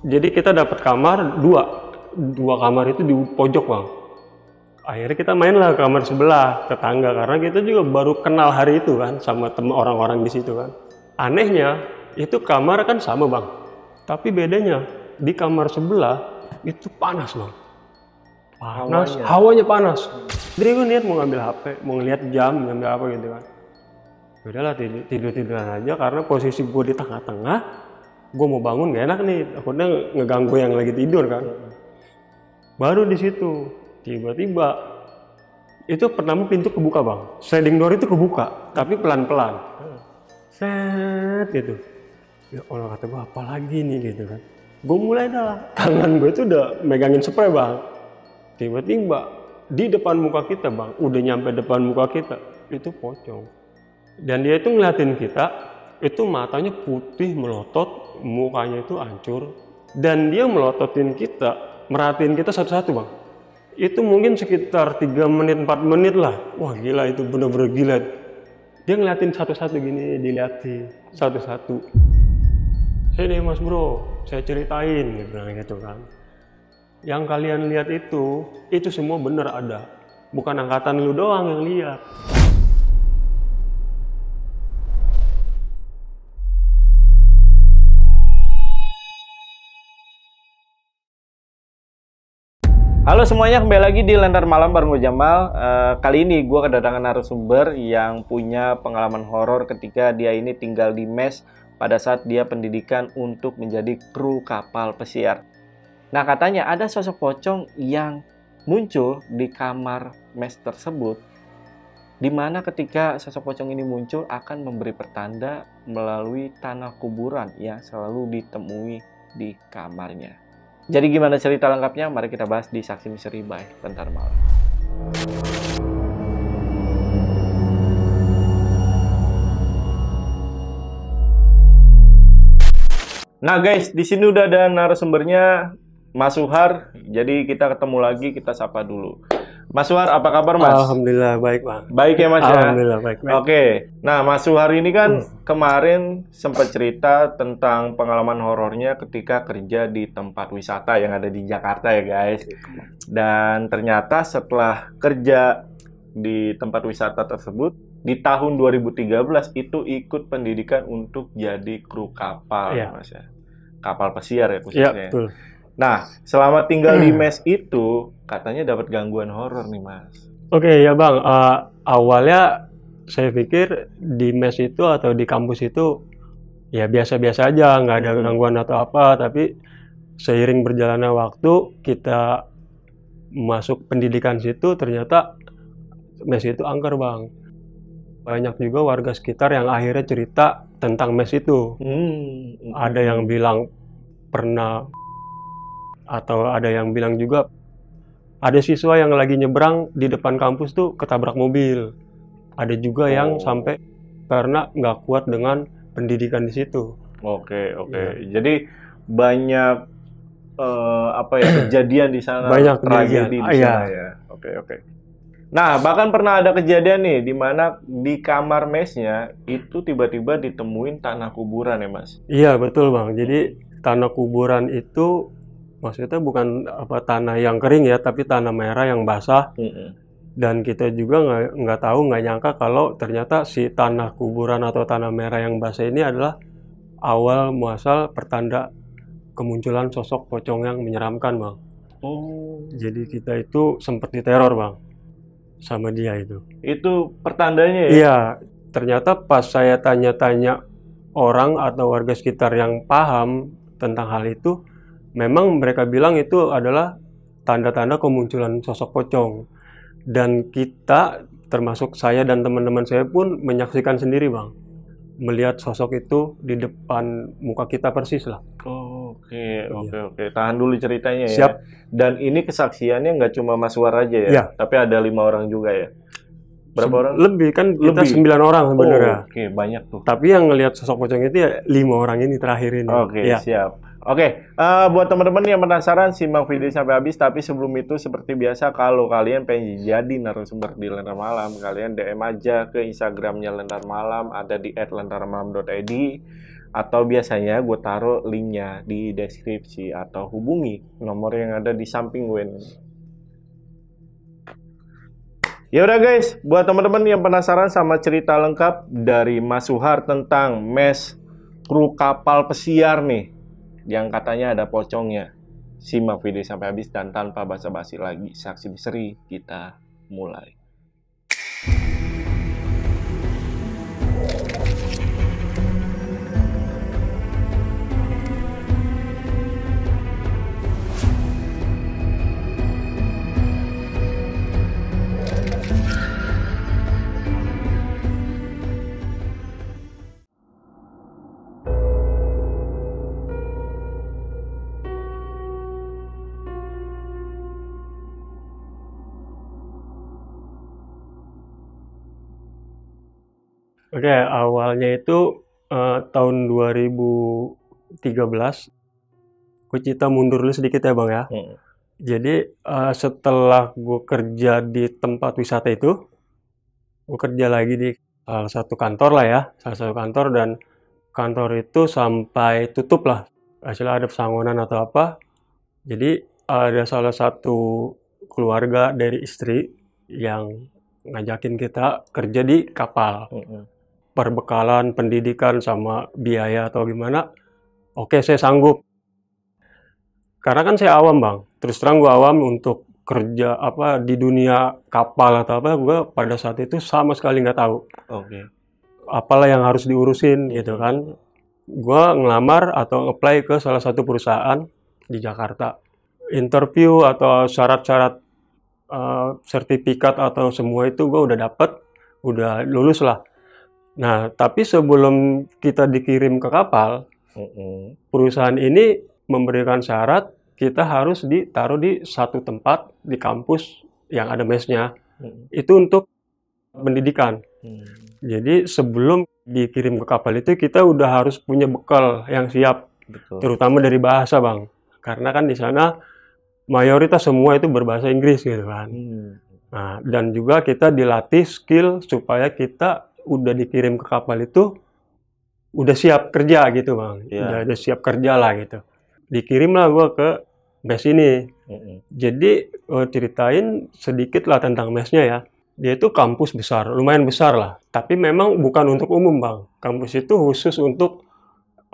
Jadi kita dapat kamar dua kamar itu di pojok bang. Akhirnya kita mainlah kamar sebelah tetangga karena kita juga baru kenal hari itu kan sama teman orang-orang di situ kan. Anehnya itu kamar kan sama bang, tapi bedanya di kamar sebelah itu panas bang. Panas, hawanya panas. Jadi gue niat mau ngambil HP, mau ngeliat jam, ngambil apa gitu kan. Udahlah tiduran aja karena posisi gue di tengah-tengah, gue mau bangun gak enak nih, takutnya ngeganggu yang lagi tidur kan. Baru di situ tiba-tiba itu pertama pintu kebuka bang, sliding door itu kebuka, tapi pelan-pelan. Set gitu. Ya Allah kata gue apa lagi nih gitu kan. Gue mulai dah, tangan gue itu udah megangin spray bang. Tiba-tiba di depan muka kita bang, udah nyampe depan muka kita, itu pocong. Dan dia itu ngeliatin kita, itu matanya putih melotot, mukanya itu hancur. Dan dia melototin kita, merhatiin kita satu-satu bang. Itu mungkin sekitar 3 menit, 4 menit lah. Wah gila itu bener-bener gila. Dia ngeliatin satu-satu gini, diliatin satu-satu. Saya deh mas bro, saya ceritain gitu kan. Yang kalian lihat itu semua bener ada. Bukan angkatan lu doang yang lihat. Halo semuanya, kembali lagi di Lentera Malam bareng gue Jamal. Kali ini gue kedatangan narasumber yang punya pengalaman horor ketika dia ini tinggal di mes pada saat dia pendidikan untuk menjadi kru kapal pesiar. Nah katanya ada sosok pocong yang muncul di kamar mes tersebut, dimana ketika sosok pocong ini muncul akan memberi pertanda melalui tanah kuburan yang selalu ditemui di kamarnya. Jadi gimana cerita lengkapnya? Mari kita bahas di Saksi Misteri by Lentera Malam. Nah guys, di sini udah ada narasumbernya, Mas Suhar. Jadi kita ketemu lagi, kita sapa dulu. Mas Suhar, apa kabar Mas? Alhamdulillah baik bang. Baik ya Mas ya? Alhamdulillah baik. Oke, nah Mas Suhar ini kan kemarin sempat cerita tentang pengalaman horornya ketika kerja di tempat wisata yang ada di Jakarta ya guys. Dan ternyata setelah kerja di tempat wisata tersebut, di tahun 2013 itu ikut pendidikan untuk jadi kru kapal Mas ya. Kapal pesiar ya khususnya. Iya betul. Nah, selama tinggal di mes itu, katanya dapat gangguan horor nih, Mas. Oke, ya Bang. Awalnya saya pikir di mes itu atau di kampus itu ya biasa-biasa aja, nggak ada gangguan atau apa. Tapi seiring berjalannya waktu, kita masuk pendidikan situ, ternyata mes itu angker, Bang. Banyak juga warga sekitar yang akhirnya cerita tentang mes itu. Ada yang bilang pernah, atau ada yang bilang juga ada siswa yang lagi nyebrang di depan kampus tuh ketabrak mobil. Ada juga yang sampai karena nggak kuat dengan pendidikan di situ. Oke. Jadi banyak kejadian di sana, banyak tragedi di sana ya. Oke. Nah, bahkan pernah ada kejadian nih di mana di kamar mesnya itu tiba-tiba ditemuin tanah kuburan ya, Mas? Iya, betul, Bang. Jadi tanah kuburan itu maksudnya bukan tanah yang kering ya, tapi tanah merah yang basah. Dan kita juga nggak nyangka kalau ternyata si tanah kuburan atau tanah merah yang basah ini adalah awal muasal pertanda kemunculan sosok pocong yang menyeramkan, Bang. Jadi kita itu sempat diteror, Bang, sama dia itu. Itu pertandanya ya? Iya, ternyata pas saya tanya-tanya orang atau warga sekitar yang paham tentang hal itu, memang mereka bilang itu adalah tanda-tanda kemunculan sosok pocong. Dan kita, termasuk saya dan teman-teman saya pun menyaksikan sendiri, Bang. Melihat sosok itu di depan muka kita persis lah. Oke. Tahan dulu ceritanya ya. Siap. Dan ini kesaksiannya nggak cuma Mas Suhar aja ya? Tapi ada 5 orang juga ya? Berapa orang? Lebih, kan kita 9 orang sebenarnya. Oke, banyak tuh. Tapi yang ngelihat sosok pocong itu ya 5 orang ini terakhir ini. Oke, siap. Oke, buat teman-teman yang penasaran, simak video sampai habis. Tapi sebelum itu, seperti biasa, kalau kalian pengen jadi narasumber di Lentera Malam, kalian DM aja ke Instagramnya Lentera Malam, ada di @lenteramalam.id. Atau biasanya gue taruh linknya di deskripsi atau hubungi nomor yang ada di samping gue ini. Ya udah guys, buat teman-teman yang penasaran sama cerita lengkap dari Mas Suhar tentang mes kru kapal pesiar nih, yang katanya ada pocongnya, simak video sampai habis dan tanpa basa-basi lagi, saksi misteri kita mulai. Oke, awalnya itu tahun 2013. Gue cerita mundur dulu sedikit ya Bang ya. Jadi setelah gue kerja di tempat wisata itu, gue kerja lagi di salah satu kantor lah ya, salah satu kantor, dan kantor itu sampai tutup lah, hasilnya ada pesangonan atau apa. Jadi ada salah satu keluarga dari istri yang ngajakin kita kerja di kapal. Perbekalan, pendidikan, sama biaya atau gimana, oke saya sanggup. Karena kan saya awam Bang, terus terang gue awam untuk kerja apa di dunia kapal atau apa, gue pada saat itu sama sekali nggak tahu. Apalah yang harus diurusin gitu kan. Gue ngelamar atau apply ke salah satu perusahaan di Jakarta. Interview atau syarat-syarat sertifikat atau semua itu gue udah dapet, udah lulus lah. Nah, tapi sebelum kita dikirim ke kapal, perusahaan ini memberikan syarat kita harus ditaruh di satu tempat di kampus yang ada mesnya. Itu untuk pendidikan. Jadi sebelum dikirim ke kapal itu kita udah harus punya bekal yang siap. Betul. Terutama dari bahasa Bang. Karena kan di sana mayoritas semua itu berbahasa Inggris gitu kan. Nah, dan juga kita dilatih skill supaya kita udah dikirim ke kapal itu udah siap kerja gitu Bang. Udah siap kerja lah gitu. Dikirimlah gue ke mes ini. Jadi ceritain sedikit lah tentang mesnya ya. Dia itu kampus besar, lumayan besar lah. Tapi memang bukan untuk umum Bang. Kampus itu khusus untuk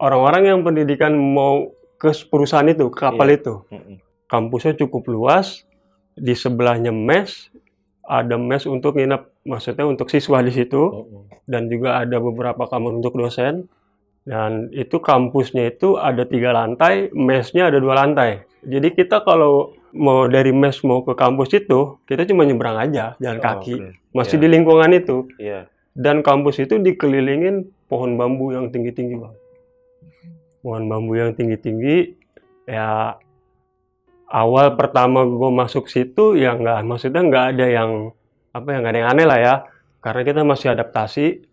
orang-orang yang pendidikan mau ke perusahaan itu, ke kapal itu. Kampusnya cukup luas. Di sebelahnya mes. Ada mes untuk nginep, maksudnya untuk siswa di situ, dan juga ada beberapa kamar untuk dosen. Dan itu kampusnya itu ada 3 lantai, mesnya ada 2 lantai. Jadi kita kalau mau dari mes mau ke kampus itu, kita cuma nyebrang aja, jalan kaki. Masih di lingkungan itu. Dan kampus itu dikelilingin pohon bambu yang tinggi-tinggi Bang. Pohon bambu yang tinggi-tinggi, ya. Awal pertama gue masuk situ ya maksudnya nggak ada yang nggak ada yang aneh lah ya, karena kita masih adaptasi.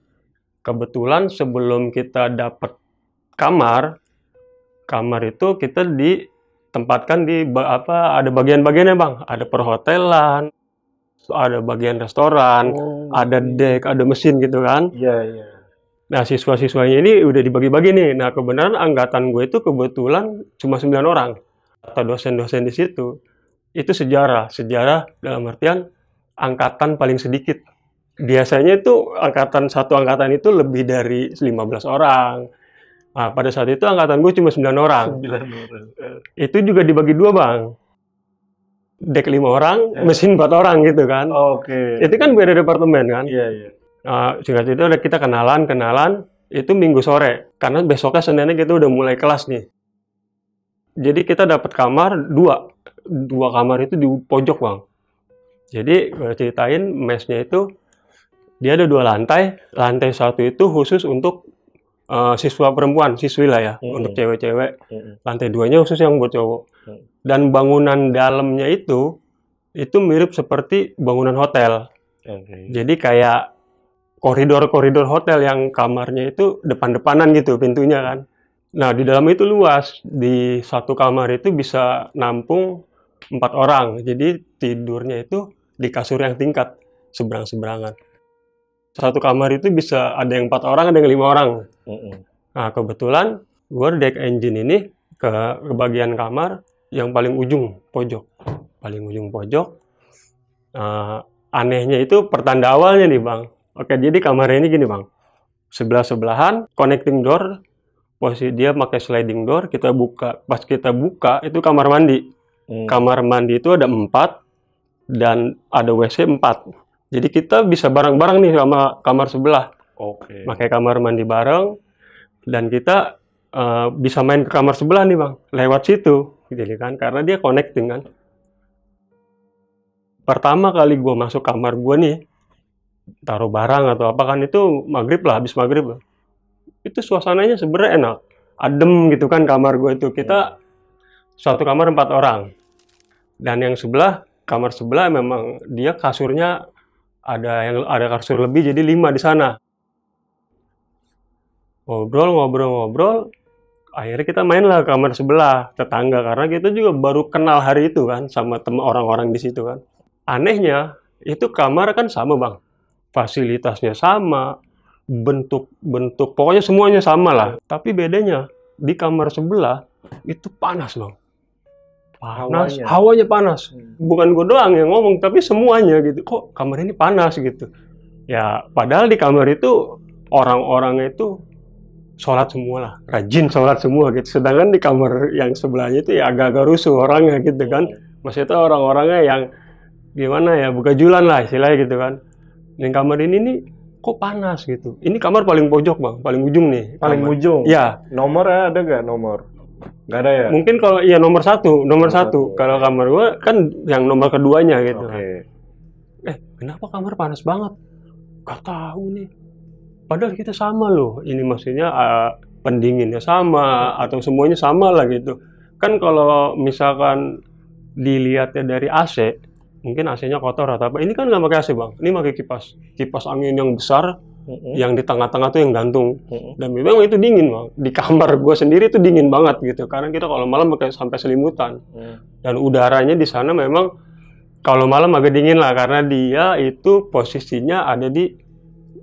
Kebetulan sebelum kita dapat kamar itu kita ditempatkan di ada bagian-bagiannya Bang, ada perhotelan, ada bagian restoran, ada dek, ada mesin gitu kan. Nah siswa-siswanya ini udah dibagi-bagi nih. Nah kebenaran angkatan gue itu kebetulan cuma 9 orang. Atau dosen-dosen di situ, itu sejarah dalam artian angkatan paling sedikit. Biasanya itu satu angkatan itu lebih dari 15 orang. Nah, pada saat itu angkatan gue cuma 9 orang. Itu juga dibagi 2 Bang. Dek 5 orang, mesin 4 orang gitu kan. Itu kan beda departemen kan. Singkat itu udah kita kenalan, itu Minggu sore. Karena besoknya Seninnya kita udah mulai kelas nih. Jadi kita dapat kamar 2 kamar itu di pojok Bang. Jadi gue ceritain mesnya itu dia ada 2 lantai. Lantai 1 itu khusus untuk siswa perempuan, siswi lah ya, untuk cewek-cewek. Lantai 2-nya khusus yang buat cowok. Dan bangunan dalamnya itu mirip seperti bangunan hotel. Jadi kayak koridor-koridor hotel yang kamarnya itu depan-depanan gitu pintunya kan. Nah, di dalam itu luas. Di satu kamar itu bisa nampung 4 orang. Jadi tidurnya itu di kasur yang tingkat, seberang-seberangan. Satu kamar itu bisa ada yang 4 orang, ada yang 5 orang. Nah, kebetulan gue deck engine ini ke bagian kamar yang paling ujung pojok. Paling ujung pojok. Anehnya itu pertanda awalnya nih Bang. Oke, jadi kamar ini gini Bang. Sebelah-sebelahan, connecting door. Posisi dia pakai sliding door, kita buka. Pas kita buka, itu kamar mandi. Kamar mandi itu ada 4, dan ada WC 4. Jadi kita bisa bareng-bareng nih sama kamar sebelah. Oke. Pakai kamar mandi bareng, dan kita bisa main ke kamar sebelah nih Bang, lewat situ, gitu kan, karena dia connecting kan. Pertama kali gue masuk kamar gue nih, taruh barang atau apa kan, itu maghrib lah, habis maghrib lah. Itu suasananya sebenarnya enak, adem gitu kan kamar gue itu. Kita satu kamar 4 orang, dan yang sebelah, kamar sebelah memang dia kasurnya ada kasur lebih, jadi 5 di sana. Ngobrol, akhirnya kita main lah ke kamar sebelah, tetangga, karena kita juga baru kenal hari itu kan, sama orang-orang di situ kan. Anehnya, itu kamar kan sama Bang, fasilitasnya sama, bentuk pokoknya semuanya sama lah. Tapi bedanya, di kamar sebelah, itu panas Bang. Panas, hawanya panas. Bukan gue doang yang ngomong, tapi semuanya gitu. Kok kamar ini panas gitu. Ya, padahal di kamar itu, orang-orangnya itu sholat semua lah, rajin sholat semua gitu. Sedangkan di kamar yang sebelahnya itu ya agak-agak rusuh orangnya gitu kan. Maksudnya orang-orangnya yang gimana ya, begajulan lah istilahnya gitu kan. Di kamar ini nih kok panas gitu. Ini kamar paling pojok Bang, paling ujung nih. Paling kamar. ujung? Ya. Nomornya ada nggak nomor? Nggak ada ya? Mungkin kalau iya nomor satu. Kalau kamar gua kan yang nomor keduanya gitu. Oke. Kenapa kamar panas banget? Gak tahu nih. Padahal kita sama loh. Ini maksudnya pendinginnya sama atau semuanya sama lah gitu. Kan kalau misalkan dilihatnya dari AC, mungkin AC-nya kotor atau apa. Ini kan nggak pakai AC Bang. Ini pakai kipas angin yang besar, yang di tengah-tengah tuh yang gantung. Dan memang itu dingin Bang. Di kamar gue sendiri itu dingin banget gitu. Karena kita kalau malam pakai sampai selimutan. Dan udaranya di sana memang kalau malam agak dingin lah, karena dia itu posisinya ada di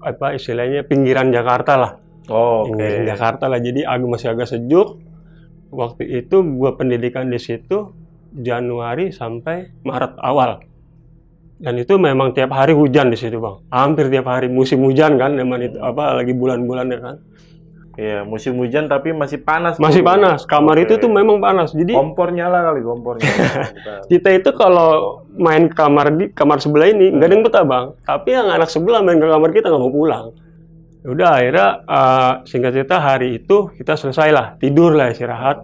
apa istilahnya pinggiran Jakarta lah. Pinggiran Jakarta lah. Jadi masih agak sejuk. Waktu itu gue pendidikan di situ Januari sampai Maret awal. Dan itu memang tiap hari hujan di situ Bang. Hampir tiap hari musim hujan kan, memang itu lagi bulan-bulannya kan. Iya, musim hujan tapi masih panas. Masih panas. Kamar itu tuh memang panas. Jadi kompor nyala kali kompornya. Kita itu kalau main ke kamar sebelah ini nggak ada yang betah Bang. Tapi yang anak sebelah main ke kamar kita nggak mau pulang. Udah akhirnya singkat cerita hari itu kita selesai lah, tidur lah, istirahat.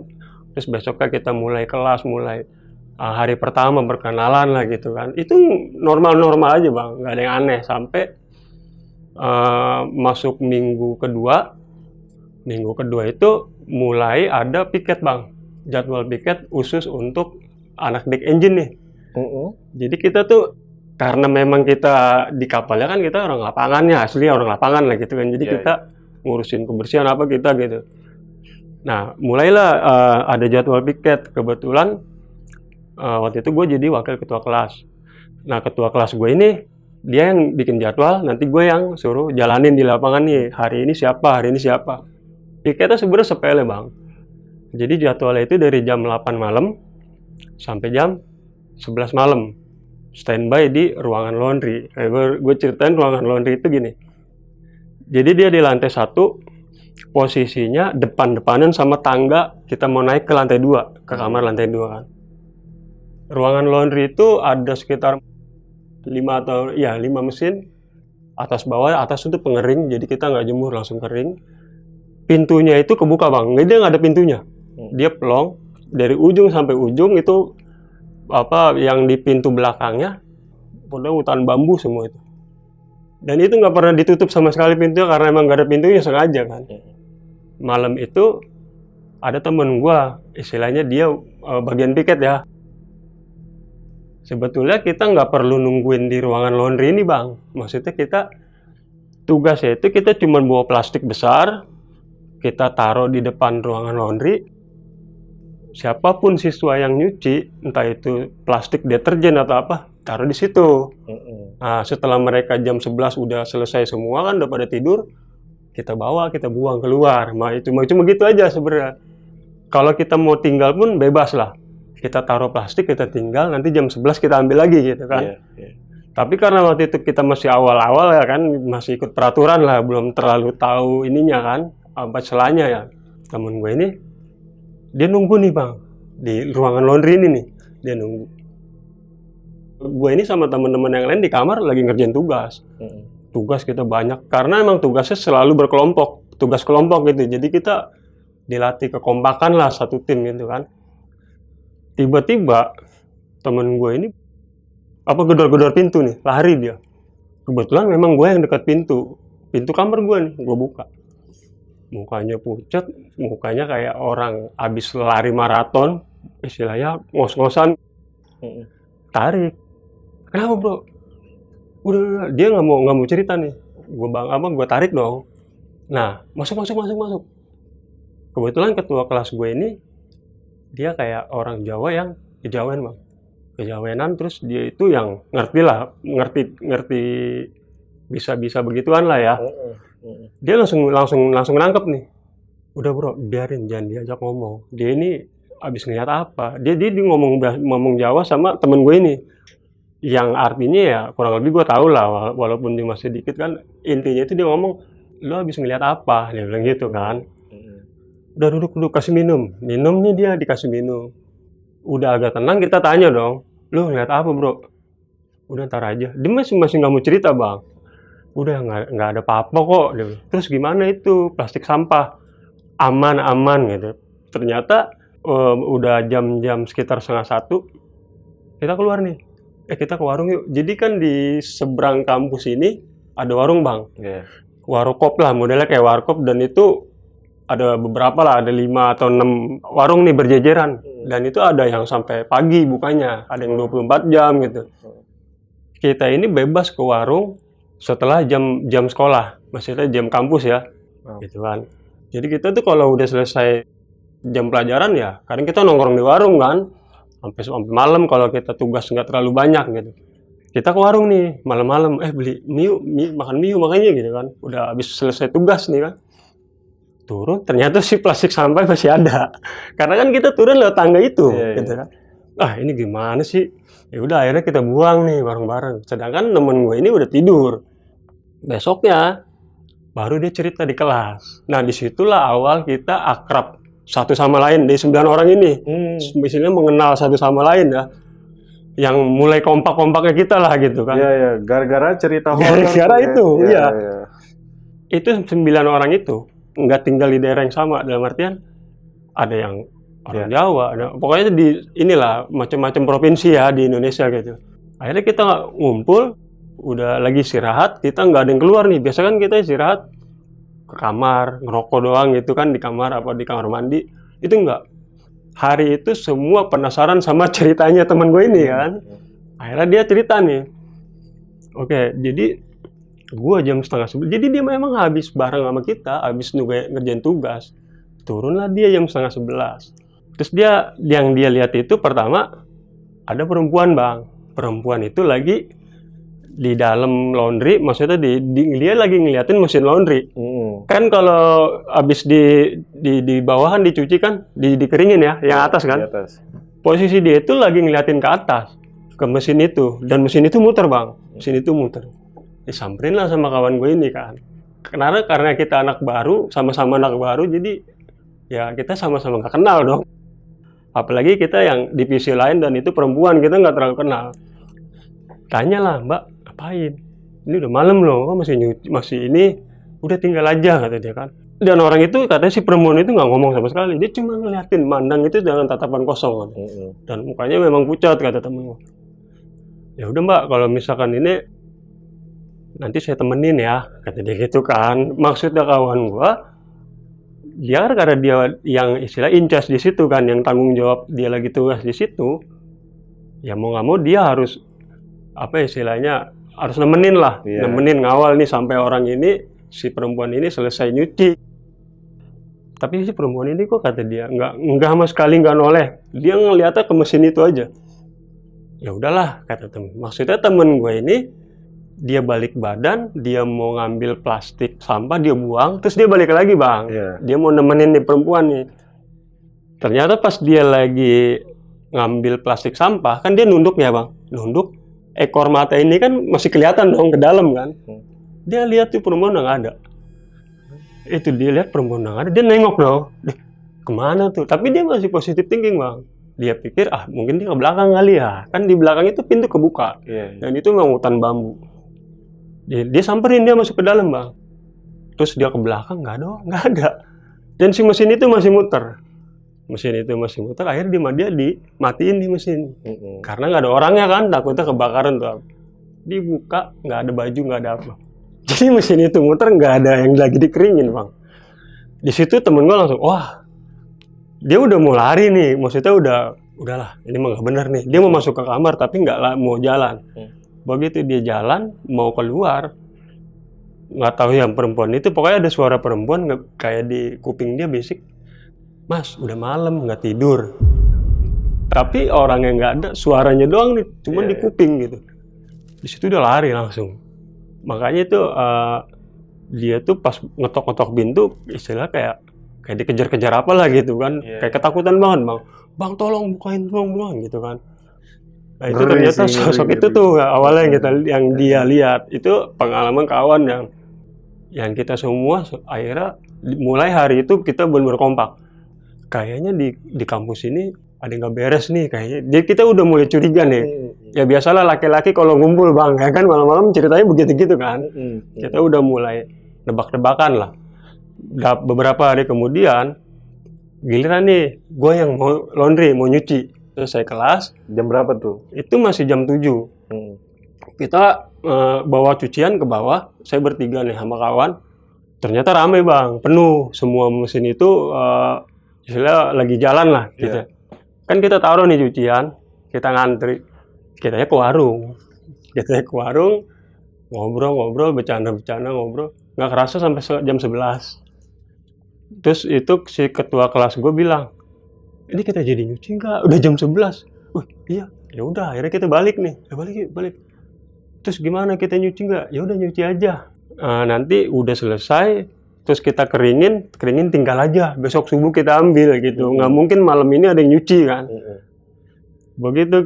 Terus besoknya kita mulai kelas, hari pertama berkenalan lah gitu kan. Itu normal-normal aja Bang, nggak ada yang aneh. Sampai masuk minggu kedua itu mulai ada piket Bang. Jadwal piket khusus untuk anak deck engine nih. Jadi kita tuh, karena memang kita di kapalnya kan kita orang lapangannya, asli orang lapangan lah gitu kan. Jadi kita ngurusin kebersihan apa kita gitu. Nah, mulailah ada jadwal piket. Kebetulan waktu itu gue jadi wakil ketua kelas. Nah, ketua kelas gue ini, dia yang bikin jadwal, nanti gue yang suruh jalanin di lapangan nih. Hari ini siapa. Piketnya sebenarnya sepele Bang. Jadi jadwalnya itu dari jam 8 malam sampai jam 11 malam. Standby di ruangan laundry. Gue ceritain ruangan laundry itu gini. Jadi dia di lantai 1, posisinya depan-depanan sama tangga. Kita mau naik ke lantai 2, ke kamar lantai 2 kan. Ruangan laundry itu ada sekitar 5 mesin. Atas bawah, atas itu pengering, jadi kita nggak jemur, langsung kering. Pintunya itu kebuka Bang, dia nggak ada pintunya. Dia pelong, dari ujung sampai ujung itu yang di pintu belakangnya udah hutan bambu semua itu. Dan itu nggak pernah ditutup sama sekali pintunya, karena emang nggak ada pintunya sengaja kan. Malam itu ada temen gua, istilahnya dia bagian piket ya. Sebetulnya kita nggak perlu nungguin di ruangan laundry ini Bang. Maksudnya kita tugasnya itu kita cuma bawa plastik besar, kita taruh di depan ruangan laundry. Siapapun siswa yang nyuci, entah itu plastik deterjen atau apa, taruh di situ. Nah, setelah mereka jam 11 udah selesai semua kan, udah pada tidur, kita bawa, kita buang keluar. Cuma gitu aja sebenarnya. Kalau kita mau tinggal pun bebas lah. Kita taruh plastik, kita tinggal, nanti jam 11 kita ambil lagi gitu kan. Tapi karena waktu itu kita masih awal-awal ya kan, masih ikut peraturan lah, belum terlalu tahu ininya kan, apa celahnya ya. Temen gue ini, dia nunggu nih bang, di ruangan laundry ini nih, dia nunggu. Gue ini sama teman-teman yang lain di kamar lagi ngerjain tugas. Tugas kita banyak, karena emang tugasnya selalu berkelompok, tugas kelompok gitu. Jadi kita dilatih kekompakan lah satu tim gitu kan. Tiba-tiba temen gue ini gedor-gedor pintu nih, lari dia. Kebetulan memang gue yang dekat pintu kamar gue nih, gue buka. Mukanya pucat, mukanya kayak orang abis lari maraton, istilahnya ngos-ngosan. Tarik. Kenapa bro? Udah, dia nggak mau cerita nih. Gue tarik dong. Nah, masuk. Kebetulan ketua kelas gue ini dia kayak orang Jawa yang kejawen bang, kejawenan, terus dia itu yang ngerti bisa begituan lah ya. Dia langsung nangkep nih. Udah bro, biarin, jangan diajak ngomong. Dia ini abis ngeliat apa? Dia ngomong Jawa sama temen gue ini, yang artinya ya kurang lebih gue tahu lah, walaupun dia masih dikit kan. Intinya itu dia ngomong, lo abis ngeliat apa? Dia bilang gitu kan. Udah duduk kasih minum nih, dia dikasih minum. Udah agak tenang, kita tanya dong, lu ngeliat apa bro? Udah ntar aja. Dia masih nggak mau cerita bang. Udah nggak ada apa-apa kok. Terus gimana itu plastik sampah? Aman gitu. Ternyata udah jam sekitar 12:30, kita keluar nih. Kita ke warung yuk. Jadi kan di seberang kampus ini ada warung bang. Warkop lah, modelnya kayak warkop, dan itu ada beberapa lah, ada 5 atau 6 warung nih berjejeran. Dan itu ada yang sampai pagi bukanya, ada yang 24 jam gitu. Kita ini bebas ke warung setelah jam sekolah, maksudnya jam kampus ya, gitu kan. Jadi kita tuh kalau udah selesai jam pelajaran ya, kadang kita nongkrong di warung kan, sampai malam kalau kita tugas nggak terlalu banyak gitu. Kita ke warung nih, malam-malam, beli makan mie makanya gitu kan. Udah habis selesai tugas nih kan. Turun, ternyata si plastik sampah masih ada. Karena kan kita turun lewat tangga itu, gitu kan. Ini gimana sih? Ya udah akhirnya kita buang nih bareng-bareng. Sedangkan temen gue ini udah tidur. Besoknya baru dia cerita di kelas. Nah, disitulah awal kita akrab satu sama lain dari 9 orang ini. Misalnya mengenal satu sama lain ya. Yang mulai kompak-kompaknya kita lah gitu kan. Iya, gara-gara cerita horor. Gara-gara itu, iya. Itu 9 orang itu nggak tinggal di daerah yang sama, dalam artian ada yang orang Jawa, pokoknya inilah macam-macam provinsi ya di Indonesia gitu. Akhirnya kita ngumpul, udah lagi istirahat, kita nggak ada yang keluar nih. Biasa kan kita istirahat ke kamar, ngerokok doang gitu kan di kamar apa di kamar mandi. Itu enggak. Hari itu semua penasaran sama ceritanya teman gue ini kan. Akhirnya dia cerita nih. Oke, jadi gua jam 10:30. Jadi dia memang habis bareng sama kita, habis ngerjain tugas. Turunlah dia jam 10:30. Terus yang dia lihat itu pertama ada perempuan bang. Perempuan itu lagi di dalam laundry, maksudnya dia lagi ngeliatin mesin laundry. Kan kalau habis di bawahan dicuci kan, dikeringin ya, yang atas kan. Di atas. Posisi dia itu lagi ngeliatin ke atas, ke mesin itu, dan mesin itu muter bang. Mesin itu muter. Disamperin lah sama kawan gue ini kan. Karena kita anak baru, sama-sama anak baru, jadi ya kita sama-sama nggak kenal dong. Apalagi kita yang divisi lain dan itu perempuan, kita nggak terlalu kenal. Tanyalah, Mbak, ngapain? Ini udah malam loh, masih ini, udah tinggal aja kata dia kan. Dan orang itu katanya si perempuan itu nggak ngomong sama sekali, dia cuma ngeliatin, mandang itu dengan tatapan kosong. Dan mukanya memang pucat kata temen gue. Ya udah Mbak, kalau misalkan ini nanti saya temenin ya, kata dia gitu kan. Maksudnya kawan gua, dia karena dia yang istilah incas di situ kan, yang tanggung jawab dia lagi tugas di situ, ya mau nggak mau dia harus apa istilahnya harus nemenin lah, nemenin ngawal nih sampai orang ini si perempuan ini selesai nyuci. Tapi si perempuan ini kok kata dia nggak sama sekali nggak noleh, dia ngeliatnya ke mesin itu aja. Ya udahlah kata temen. Maksudnya temen gue ini Dia balik badan, dia mau ngambil plastik sampah, dia buang, terus dia balik lagi bang. Dia mau nemenin nih perempuan nih. Ternyata pas dia lagi ngambil plastik sampah, kan dia nunduk ya bang, nunduk. Ekor mata ini kan masih kelihatan dong ke dalam kan. Dia lihat tuh perempuan udah nggak ada. Itu dia lihat perempuan udah nggak ada, dia nengok dong. Kemana tuh? Tapi dia masih positive thinking bang. Dia pikir mungkin dia ke belakang kali ya. Kan di belakang itu pintu kebuka. Dan itu memang hutan bambu. Dia samperin, dia masuk ke dalam bang. Terus dia ke belakang, nggak ada. Dan si mesin itu masih muter. Akhirnya dia dimatiin nih mesin. Karena nggak ada orangnya kan, takutnya kebakaran tuh. Dibuka, nggak ada baju, nggak ada apa. Jadi mesin itu muter, nggak ada yang lagi dikeringin bang. Di situ temen gue langsung, wah, dia udah mau lari nih. Maksudnya udahlah, ini mah nggak bener nih. Dia mau masuk ke kamar tapi nggak mau jalan. Begitu dia jalan, mau keluar, nggak tahu yang perempuan itu, pokoknya ada suara perempuan kayak di kuping dia bisik, "Mas, udah malam, nggak tidur." Tapi orang yang nggak ada, suaranya doang nih, cuman di kuping gitu. Di situ dia lari langsung. Makanya itu dia tuh pas ngetok-ngetok pintu, istilah kayak dikejar-kejar apa lah gitu kan, kayak ketakutan banget bang. "Bang, tolong bukain, bukain," gitu kan. Nah itu ternyata sosok itu tuh awalnya yang dia lihat. Itu pengalaman kawan yang kita semua akhirnya mulai hari itu kita benar-benar kompak. Kayaknya di kampus ini ada yang nggak beres nih kayaknya. Jadi kita udah mulai curiga nih. Ya biasalah laki-laki kalau ngumpul bang, ya kan malam-malam ceritanya begitu-gitu kan. Kita udah mulai nebak-nebakan lah. Beberapa hari kemudian, giliran nih, gue yang mau laundry, mau nyuci. Selesai kelas. Jam berapa tuh? Itu masih jam 7. Kita bawa cucian ke bawah. Saya bertiga nih sama kawan. Ternyata rame bang, penuh. Semua mesin itu istilahnya lagi jalan lah gitu. Kan kita taruh nih cucian, kita ngantri. Kitanya ke warung. Ngobrol, bercanda, ngobrol. Nggak kerasa sampai jam 11. Terus itu si ketua kelas gue bilang, "Ini kita jadi nyuci nggak? Udah jam 11. Iya. Ya udah, akhirnya kita balik nih. Balik. Terus gimana, kita nyuci nggak? Ya udah nyuci aja. Nanti udah selesai, terus kita keringin tinggal aja. Besok subuh kita ambil gitu. Nggak mungkin malam ini ada yang nyuci kan. Begitu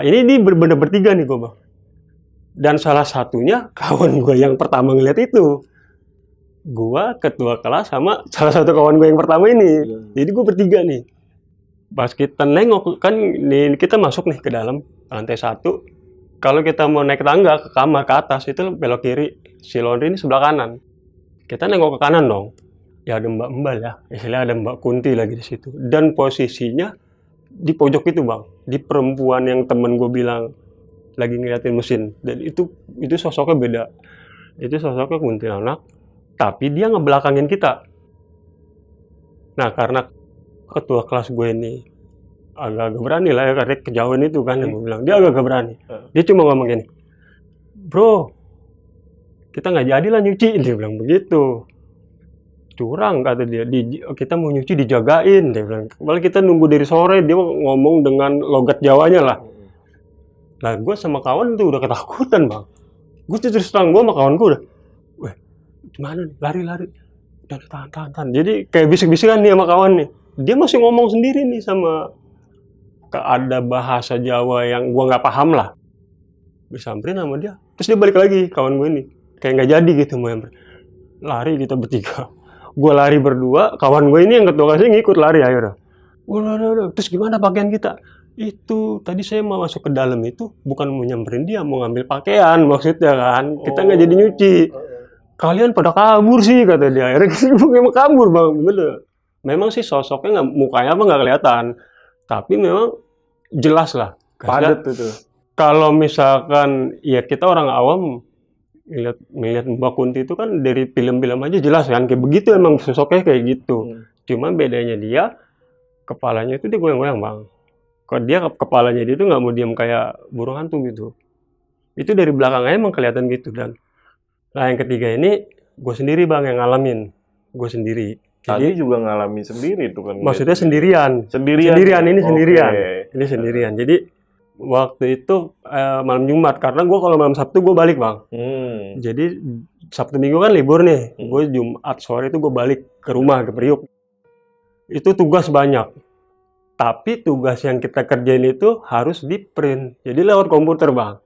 ini bener-bener bertiga nih gue bang. Dan salah satunya kawan gue yang pertama ngeliat itu. Gue ketua kelas sama salah satu kawan gue yang pertama ini. Jadi gue bertiga nih. Pas kita nengok kan kita masuk nih ke dalam lantai 1. Kalau kita mau naik tangga ke kamar ke atas itu belok kiri, si laundry ini sebelah kanan. Kita nengok ke kanan dong. Ya ada mbak-mbak ya, istilahnya ada Mbak Kunti lagi di situ. Dan posisinya di pojok itu bang, di perempuan yang temen gue bilang lagi ngeliatin mesin. Dan itu sosoknya beda. Itu sosoknya kuntilanak, tapi dia ngebelakangin kita. Nah karena ketua kelas gue ini agak-agak berani lah ya, karena kejauhan itu kan yang gue bilang. Dia agak-agak berani. Dia cuma ngomong gini, "Bro, kita nggak jadilah nyuci," dia bilang begitu. "Curang," kata dia, "kita mau nyuci dijagain," dia bilang. Malah kita nunggu dari sore, dia ngomong dengan logat Jawanya lah. Nah gue sama kawan tuh udah ketakutan bang. Gue terus terang, gue sama kawan gue udah, "Weh, gimana nih, lari. Udah tahan. Jadi kayak bisik-bisikan nih sama kawan nih. Dia masih ngomong sendiri nih sama ada bahasa Jawa yang gue nggak paham lah. Disamperin sama dia. Terus dia balik lagi, kawan gue ini. Kayak nggak jadi gitu mau nyamper. Lari kita bertiga. Gue lari berdua, kawan gue ini yang ketua kelasnya ngikut lari akhirnya. Udah. Terus gimana pakaian kita? Itu tadi saya mau masuk ke dalam itu bukan mau nyamperin dia, mau ngambil pakaian maksudnya kan. Kita nggak jadi nyuci. Kalian pada kabur sih, kata dia. Akhirnya kita memang kabur bang, bener. Memang sih sosoknya mukanya apa nggak kelihatan, tapi memang jelas lah. Padat itu. Kalau misalkan ya kita orang awam ngeliat Mbak Kunti itu kan dari film-film aja jelas kan kayak begitu, emang sosoknya kayak gitu. Cuman bedanya dia kepalanya itu dia goyang-goyang bang. Kalau dia kepalanya dia itu nggak mau diam kayak burung hantu gitu. Itu dari belakangnya emang kelihatan gitu. Dan nah yang ketiga ini gue sendiri bang yang ngalamin. Gue sendiri. Tadi juga ngalamin sendiri tuh kan. Maksudnya sendirian. Ini sendirian. Ini sendirian. Jadi Waktu itu malam Jumat, karena gue kalau malam Sabtu gue balik bang. Jadi Sabtu Minggu kan libur nih, gue Jumat sore itu gue balik ke rumah ke Priuk. Itu tugas banyak, tapi tugas yang kita kerjain itu harus di print, jadi lewat komputer bang.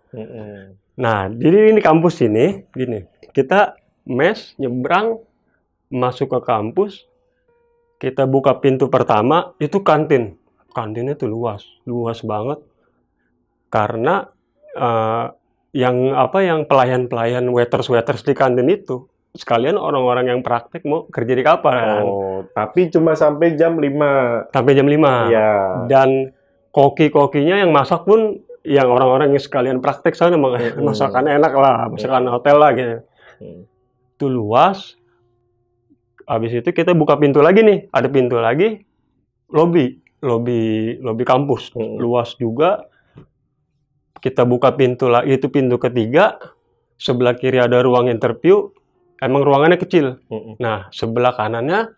Nah, jadi ini kampus ini, gini, kita mes nyebrang masuk ke kampus, kita buka pintu pertama itu kantin. Kantinnya tuh luas banget. Karena yang pelayan waiters di kantin itu sekalian orang-orang yang praktek mau kerja di kapal kan. Tapi cuma sampai jam 5. Sampai jam 5. Ya. Dan koki-kokinya yang masak pun yang orang-orang yang sekalian praktek sana, masakannya enak lah, masakan hotel lah gitu. Itu luas. Habis itu kita buka pintu lagi nih, ada pintu lagi, lobby kampus, luas juga. Kita buka pintu lah, itu pintu ketiga, sebelah kiri ada ruang interview, emang ruangannya kecil. Nah, sebelah kanannya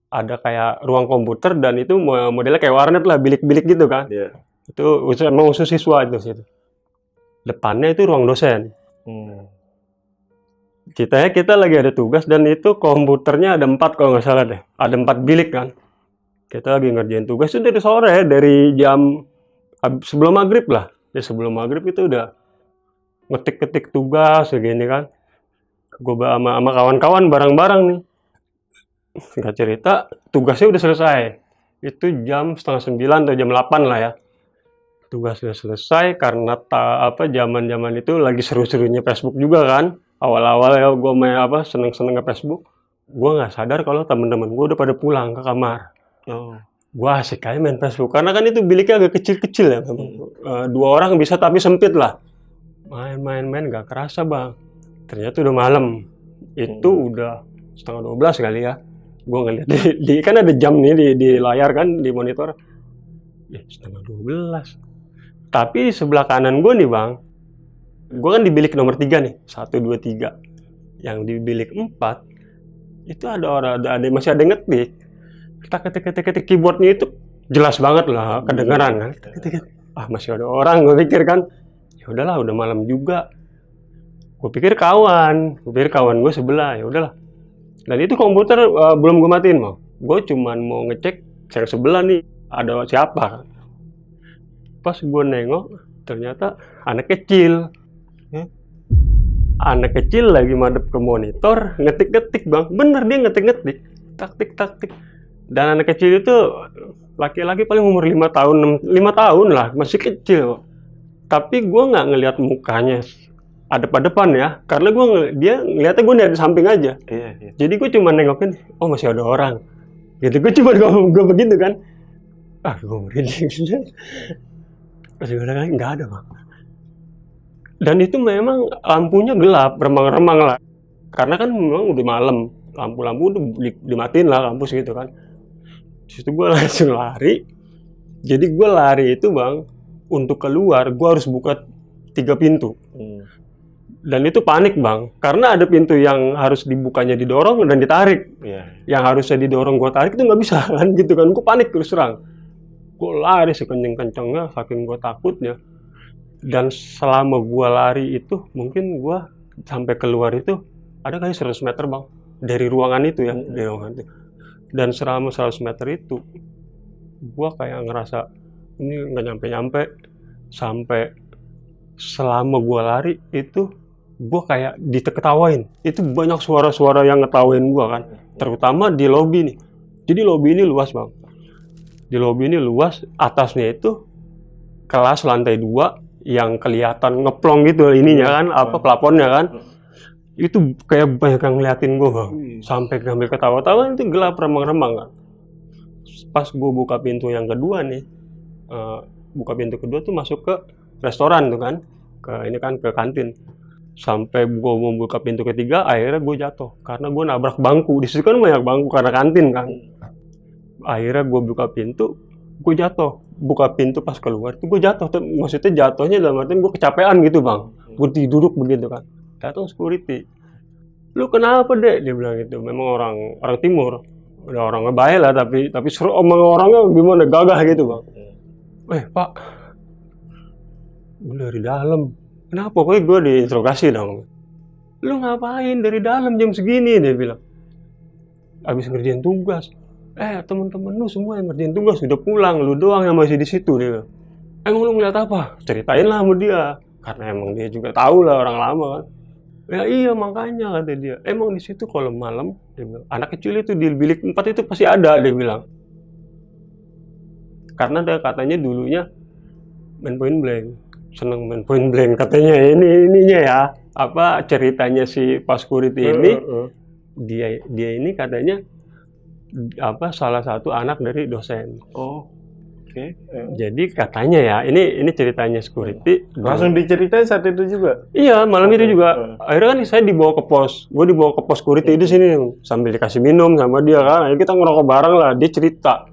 ada kayak ruang komputer, dan itu modelnya kayak warnet lah, bilik-bilik gitu kan. Itu emang khusus siswa itu situ. Depannya itu ruang dosen. Kita lagi ada tugas, dan itu komputernya ada 4 kalau nggak salah deh. Ada 4 bilik kan. Kita lagi ngerjain tugas itu dari sore, dari jam sebelum maghrib lah. Ya sebelum maghrib itu udah ngetik-ketik tugas segini kan. Gue sama kawan-kawan bareng-bareng nih. Singkat cerita, tugasnya udah selesai. Itu jam 8:30 atau jam 8 lah ya. Tugas udah selesai karena zaman-zaman itu lagi seru-serunya Facebook juga kan. Awal-awal ya gue main seneng-seneng ke Facebook. Gue nggak sadar kalau temen-temen gue udah pada pulang ke kamar. Gue asik aja main Facebook, karena kan itu biliknya agak kecil-kecil ya. 2 orang bisa tapi sempit lah. Main-main gak kerasa bang. Ternyata udah malam. Itu udah 11:30 kali ya. Gue ngeliat kan ada jam nih di layar kan, di monitor. 11:30. Tapi di sebelah kanan gue nih bang, gue kan di bilik nomor 3 nih, 1, 2, 3. Yang di bilik 4 itu ada orang, masih ada yang ngetik. Kita ketik keyboardnya itu jelas banget lah, kedengaran kan. Masih ada orang, gue pikir kan. Ya udahlah, udah malam juga. Gue pikir kawan gue sebelah, ya udahlah. Dan itu komputer belum gue matiin mau. Gue cuman mau ngecek yang sebelah nih ada siapa. Pas gue nengok, ternyata anak kecil. Anak kecil lagi madep ke monitor, ngetik-ngetik bang. Bener, dia ngetik-ngetik, taktik. Dan anak kecil itu laki-laki paling umur 5 tahun lah, masih kecil. Tapi gue nggak ngelihat mukanya ada pada depan ya, karena dia ngeliatnya gue dari samping aja. Jadi gue cuma nengokin, oh masih ada orang. Gitu, gue cuma gue begitu kan. Gue merinding. Masih ada kan? Nggak ada bang. Dan itu memang lampunya gelap, remang-remang lah. Karena kan memang udah malam, lampu-lampu udah dimatiin lah kampus gitu kan. Di situ gue langsung lari. Jadi gue lari itu bang, untuk keluar gue harus buka 3 pintu. Dan itu panik bang, karena ada pintu yang harus dibukanya didorong dan ditarik. Yang harusnya didorong gue tarik itu nggak bisa kan gitu kan. Gue panik terus terang. Gue lari sekenceng-kencengnya, saking gue takutnya. Dan selama gue lari itu, mungkin gue sampai keluar itu ada kali 100 meter bang, dari ruangan itu ya, dari ruangan itu. Dan selama 100 meter itu, gue kayak ngerasa ini nggak nyampe-nyampe. Sampai selama gue lari itu, gue kayak diketawain. Itu banyak suara-suara yang ngetawain gue kan, terutama di lobi nih. Jadi lobi ini luas bang. Di lobi ini luas, atasnya itu kelas lantai 2 yang kelihatan ngeplong gitu ininya kan, plafonnya kan. Itu kayak banyak yang ngeliatin gue bang. Sampai ngambil ketawa-tawa, itu gelap remang-remang kan. Pas gue buka pintu yang kedua nih, buka pintu kedua tuh masuk ke restoran tuh kan, ke kantin. Sampai gue mau buka pintu ketiga, akhirnya gue jatuh karena gue nabrak bangku. Di situ kan banyak bangku karena kantin kan. Akhirnya gue buka pintu, gue jatuh. Buka pintu pas keluar tuh gue jatuh. Maksudnya jatuhnya dalam artian gue kecapean gitu bang. Gue duduk begitu kan. Datang security. Lu kenapa dek? Dia bilang gitu. Memang orang timur. Udah orangnya baik lah, tapi seru omong orangnya gimana, gagah gitu bang. Pak, Gue dari dalam. Kenapa? Pokoknya gue diinterogasi dong. Lu ngapain dari dalam jam segini? Dia bilang. Abis ngerjain tugas. Temen-temen lu semua yang ngerjain tugas udah pulang, lu doang yang masih di situ. Dia bilang. Emang lu ngeliat apa? Ceritain lah sama dia. Karena emang dia juga tahu lah orang lama kan. Ya iya makanya kata dia. Emang di situ kalau malam, dia bilang, anak kecil itu di bilik 4 itu pasti ada, dia bilang. Karena dia katanya dulunya main point blank, seneng main point blank katanya. Ininya ya, apa ceritanya si Pak Security ini, dia ini katanya apa salah satu anak dari dosen. Oke. Jadi katanya ya, ini ceritanya security. Langsung diceritain saat itu juga? Iya, malam itu juga. Akhirnya kan saya dibawa ke pos. Gue dibawa ke pos security di sini sambil dikasih minum sama dia kan. Akhirnya kita ngerokok bareng lah. Dia cerita.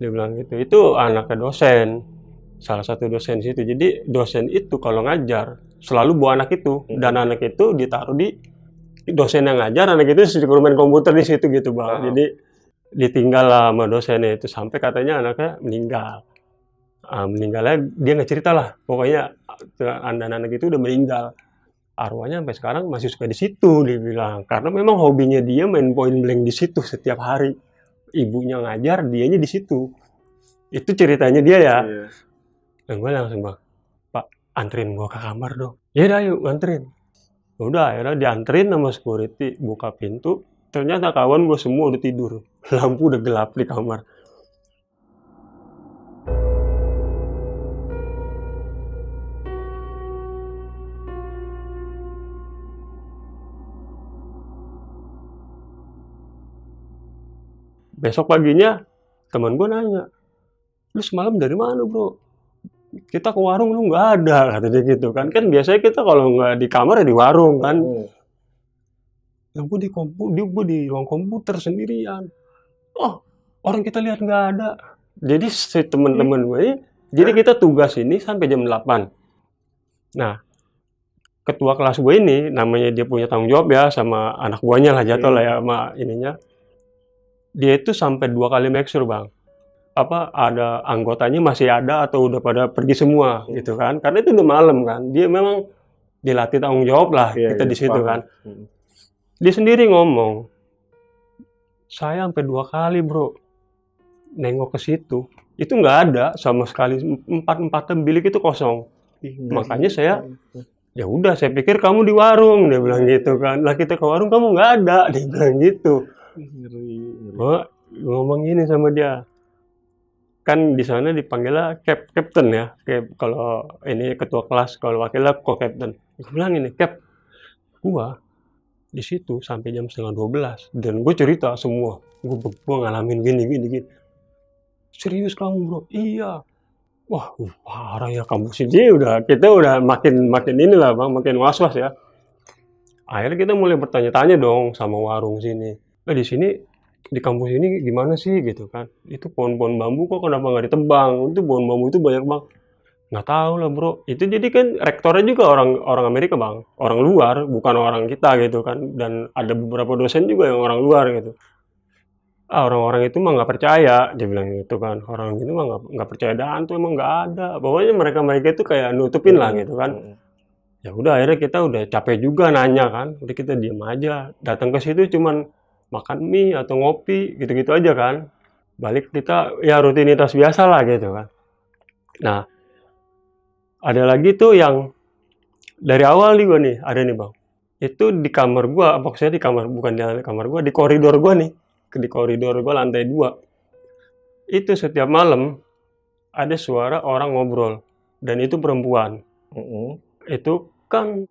Dia bilang gitu. Itu anaknya dosen. Salah satu dosen situ. Jadi dosen itu kalau ngajar selalu bawa anak itu. Dan anak itu ditaruh di dosen yang ngajar. Anak itu disuruh main komputer di situ gitu bang. Jadi ditinggal lah sama dosennya itu sampai katanya anaknya meninggal. Meninggalnya dia nggak cerita lah. Pokoknya anak itu udah meninggal. Arwahnya sampai sekarang masih suka di situ dia bilang. Karena memang hobinya dia main point blank di situ setiap hari. Ibunya ngajar, dianya di situ. Itu ceritanya dia ya. Dan gue langsung bang, Pak anterin gue ke kamar dong. Ya udah yuk anterin. Udah akhirnya dianterin sama security buka pintu. Ternyata kawan gue semua udah tidur. Lampu udah gelap di kamar. Besok paginya teman gue nanya, lu semalam dari mana bro? Kita ke warung lu nggak ada katanya gitu kan. Kan biasanya kita kalau nggak di kamar ya di warung kan. Gue di ruang komputer sendirian. Oh, orang kita lihat nggak ada. Jadi si teman-teman gue ini, jadi kita tugas ini sampai jam 8. Nah, ketua kelas gue ini, namanya dia punya tanggung jawab ya sama anak buahnya lah jatuh lah ya sama ininya. Dia itu sampai 2 kali make sure bang. Apa ada anggotanya masih ada atau udah pada pergi semua gitu kan. Karena itu udah malam kan. Dia memang dilatih tanggung jawab lah kita di situ kan. Dia sendiri ngomong, saya sampai 2 kali bro nengok ke situ, itu nggak ada sama sekali. 4 bilik itu kosong. Makanya saya, ya udah saya pikir kamu di warung, dia bilang gitu kan. Lah kita ke warung kamu nggak ada, dia bilang gitu. Oh, ngomong gini sama dia. Kan di sana dipanggilnya captain ya. Kalau ini ketua kelas, kalau wakilnya co-captain. Gue bilang ini, Cap, gua di situ sampai jam 11:30 dan gue cerita semua. Gue ngalamin gini. Serius kamu bro? Iya. Wah, parah ya kamu sih. Kita udah makin inilah bang, makin was-was ya. Akhirnya kita mulai bertanya-tanya dong sama warung sini. Di sini di kampus ini gimana sih gitu kan? Itu pohon-pohon bambu kok kenapa nggak ditebang? Itu pohon bambu itu banyak bang. Nggak tahu lah bro. Itu jadi kan rektornya juga orang Amerika bang, orang luar, bukan orang kita gitu kan. Dan ada beberapa dosen juga yang orang luar gitu. Orang-orang itu mah nggak percaya, dia bilang gitu kan. Orang itu mah nggak percaya hantu, emang nggak ada. Pokoknya mereka itu kayak nutupin lah gitu kan. Ya udah akhirnya kita udah capek juga nanya kan. Udah kita diam aja. Datang ke situ cuman makan mie atau ngopi gitu-gitu aja kan. Balik kita ya rutinitas biasa lah gitu kan. Nah, ada lagi tuh yang dari awal nih gua nih, ada nih bang. Itu di kamar gua, maksudnya di kamar, bukan di kamar gua, di koridor gua nih. Di koridor gua lantai 2. Itu setiap malam ada suara orang ngobrol. Dan itu perempuan. Itu kan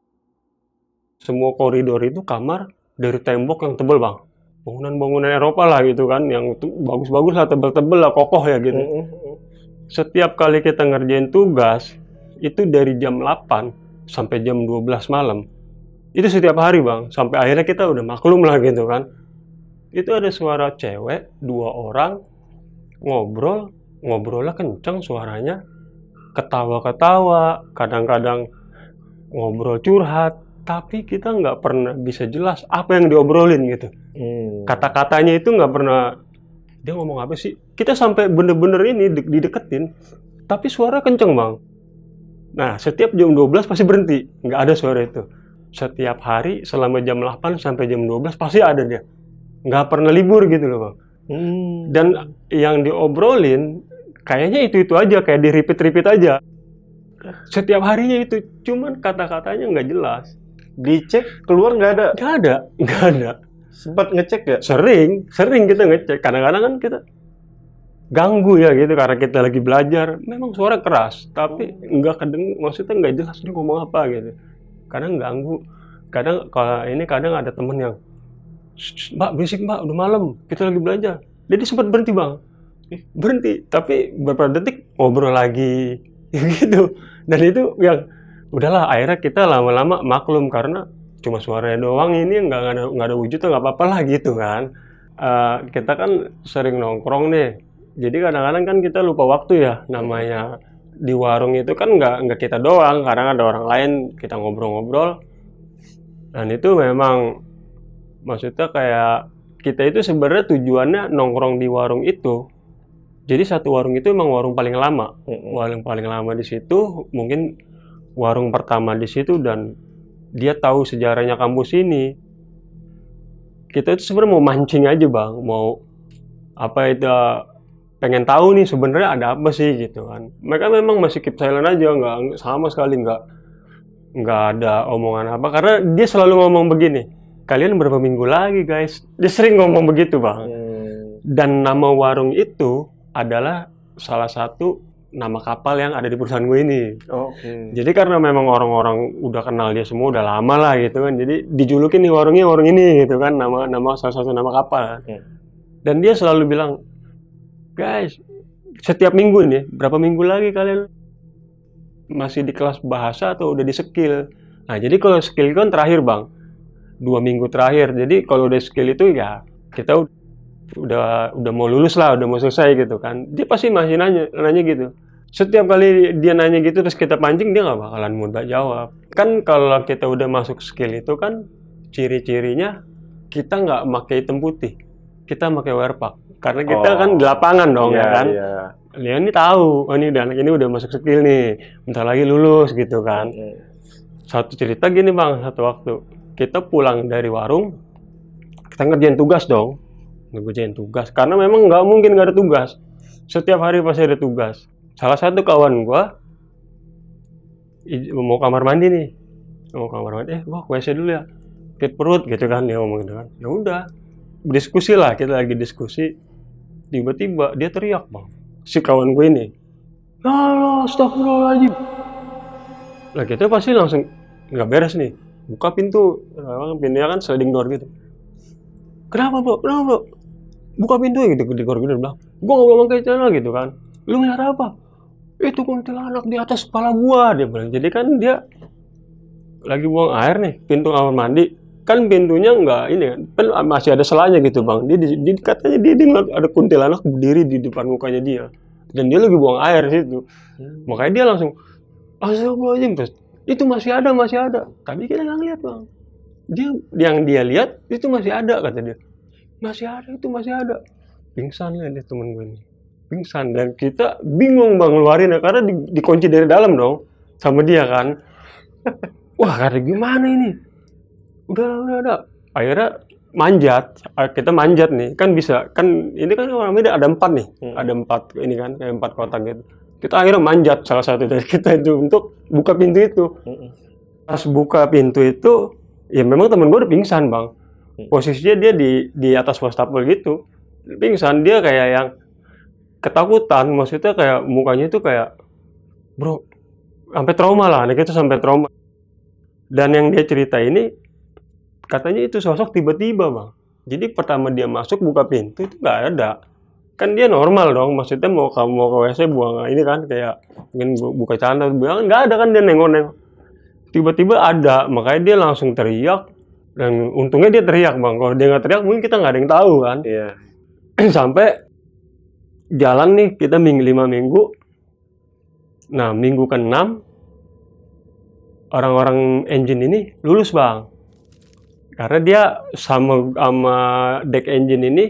semua koridor itu kamar dari tembok yang tebel bang. Bangunan-bangunan Eropa lah gitu kan, yang bagus-bagus lah, tebel-tebel lah, kokoh ya gitu. Setiap kali kita ngerjain tugas, itu dari jam 8 sampai jam 12 malam. Itu setiap hari bang, sampai akhirnya kita udah maklum lah gitu kan. Itu ada suara cewek, 2 orang, ngobrolnya kenceng suaranya, ketawa-ketawa, kadang-kadang ngobrol curhat, tapi kita nggak pernah bisa jelas apa yang diobrolin gitu. Kata-katanya itu nggak pernah, dia ngomong apa sih? Kita sampai bener-bener ini dideketin, tapi suara kenceng bang. Nah, setiap jam 12 pasti berhenti, nggak ada suara itu. Setiap hari selama jam 8 sampai jam 12 pasti ada dia. Nggak pernah libur gitu loh, Bang. Dan yang diobrolin kayaknya itu aja, kayak di-repeat aja. Setiap harinya itu, cuman kata-katanya nggak jelas. Dicek keluar nggak ada. Nggak ada. Sempat ngecek ya? Sering kita ngecek. Kadang-kadang kan kita ganggu ya gitu karena kita lagi belajar. Memang suara keras, tapi nggak maksudnya nggak jelas dia ngomong apa gitu. Kadang ganggu. Kadang kadang ada temen yang, Mbak berisik Mbak, udah malam, kita lagi belajar. Jadi sempat berhenti Bang. Berhenti, tapi beberapa detik ngobrol lagi gitu. Dan itu yang udahlah, akhirnya kita lama-lama maklum karena cuma suaranya doang, ini nggak ada wujudnya, nggak apa-apa lah gitu kan. Kita kan sering nongkrong nih, jadi kadang-kadang kan kita lupa waktu ya. Namanya di warung itu kan nggak kita doang, kadang ada orang lain, kita ngobrol-ngobrol. Dan itu memang maksudnya kayak kita itu sebenarnya tujuannya nongkrong di warung itu. Jadi satu warung itu emang warung paling lama. Warung paling lama di situ, mungkin warung pertama di situ, dan dia tahu sejarahnya kampus ini. Kita itu sebenarnya mau mancing aja Bang, mau apa itu, pengen tahu nih sebenarnya ada apa sih gitu kan. Mereka memang masih keep silent aja, nggak sama sekali nggak ada omongan apa, karena dia selalu ngomong begini, kalian berapa minggu lagi guys? Dia sering ngomong begitu Bang. Dan nama warung itu adalah salah satu nama kapal yang ada di perusahaan gue ini. Jadi karena memang orang-orang udah kenal dia semua, udah lama lah gitu kan. Jadi dijulukin nih warungnya warung ini gitu kan, nama salah satu nama kapal. Dan dia selalu bilang, guys, setiap minggu nih, berapa minggu lagi kalian masih di kelas bahasa atau udah di skill? Nah, jadi kalau skill kan terakhir Bang, 2 minggu terakhir. Jadi kalau udah skill itu ya kita udah mau lulus lah, udah mau selesai gitu kan. Dia pasti masih nanya gitu. Setiap kali dia nanya gitu terus kita pancing, dia nggak bakalan mudah jawab. Kan kalau kita udah masuk skill itu kan ciri-cirinya kita nggak pakai hitam putih, kita pakai werpak. Karena kita kan di lapangan dong ya kan. Dia ini tahu, oh ini anak ini udah masuk skill nih, bentar lagi lulus gitu kan. Satu cerita gini Bang, satu waktu kita pulang dari warung, kita ngerjain tugas dong. Ngerjain tugas, karena memang nggak mungkin nggak ada tugas. Setiap hari pasti ada tugas. Salah satu kawan gua mau kamar mandi nih, gua ke WC dulu ya, sakit perut gitu kan, dia ngomong gitu kan. Ya udah, diskusi lah, kita lagi diskusi, tiba-tiba dia teriak Bang, si kawan gue ini, astagfirullahaladzim. Lah kita pasti langsung nggak beres nih, buka pintu, pintunya kan sliding door gitu. Kenapa bro? Buka pintunya gitu, digor bilang, gua nggak boleh pakai celana gitu kan. Lu ngeliat apa? Itu kuntilanak di atas kepala gua, dia bilang. Jadi kan dia lagi buang air nih, pintu kamar mandi, kan pintunya nggak ini kan masih ada selanya gitu Bang. Katanya dia ngeliat ada kuntilanak berdiri di depan mukanya dia, dan dia lagi buang air situ. Makanya dia langsung, astagfirullahaladzim, itu masih ada. Tapi kita nggak ngeliat Bang. Yang dia lihat itu masih ada, kata dia. Masih ada. Pingsan lah dia, temen gue ini. Pingsan. Dan kita bingung Bang ngeluarinnya, karena dikunci dari dalam dong sama dia kan. Wah, kata gimana ini? Udah. Akhirnya kita manjat nih. Kan bisa, kan ini kan orang Medan ada 4 nih. Ada 4 ini kan, kayak 4 kotak gitu. Kita akhirnya manjat salah satu dari kita itu untuk buka pintu itu. Pas buka pintu itu, ya memang temen gue udah pingsan Bang. Posisinya dia di atas wastafel gitu, pingsan. Dia kayak yang ketakutan, maksudnya kayak mukanya itu kayak, bro, sampai trauma lah, anak itu sampai trauma. Dan yang dia cerita ini, katanya itu sosok tiba-tiba Bang. Jadi pertama dia masuk buka pintu itu nggak ada, kan dia normal dong, maksudnya mau ke WC buang ini kan, kayak mungkin buka celana, bilang nggak ada kan, dia nengok. Tiba-tiba ada, makanya dia langsung teriak. Dan untungnya dia teriak Bang, kalau dia nggak teriak mungkin kita nggak ada yang tahu kan. Sampai jalan nih kita 5 minggu. Nah, minggu ke-6 orang-orang engine ini lulus Bang, karena dia sama deck engine ini,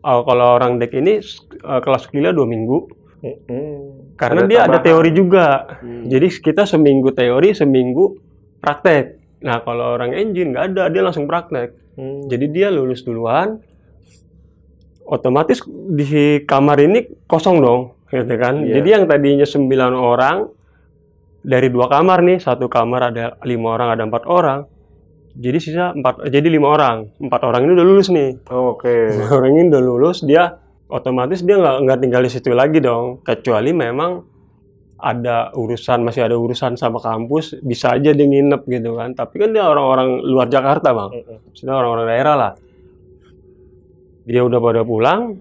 kalau orang deck ini kelas gila 2 minggu, Karena Ada dia ada tambahan. teori juga. Jadi kita seminggu teori, seminggu praktek. Nah kalau orang engine nggak ada, dia langsung praktek. Jadi dia lulus duluan, otomatis di kamar ini kosong dong, gitu kan. Iya. Jadi yang tadinya 9 orang, dari 2 kamar nih, satu kamar ada 5 orang, ada 4 orang. Jadi sisa 4, jadi 5 orang. 4 orang ini udah lulus nih. Oke. 5 orang ini udah lulus, dia otomatis dia nggak tinggal di situ lagi dong. Kecuali memang ada urusan, masih ada urusan sama kampus, bisa aja dia nginep gitu kan. Tapi kan dia orang-orang luar Jakarta bang, maksudnya orang-orang daerah lah. Dia udah pada pulang,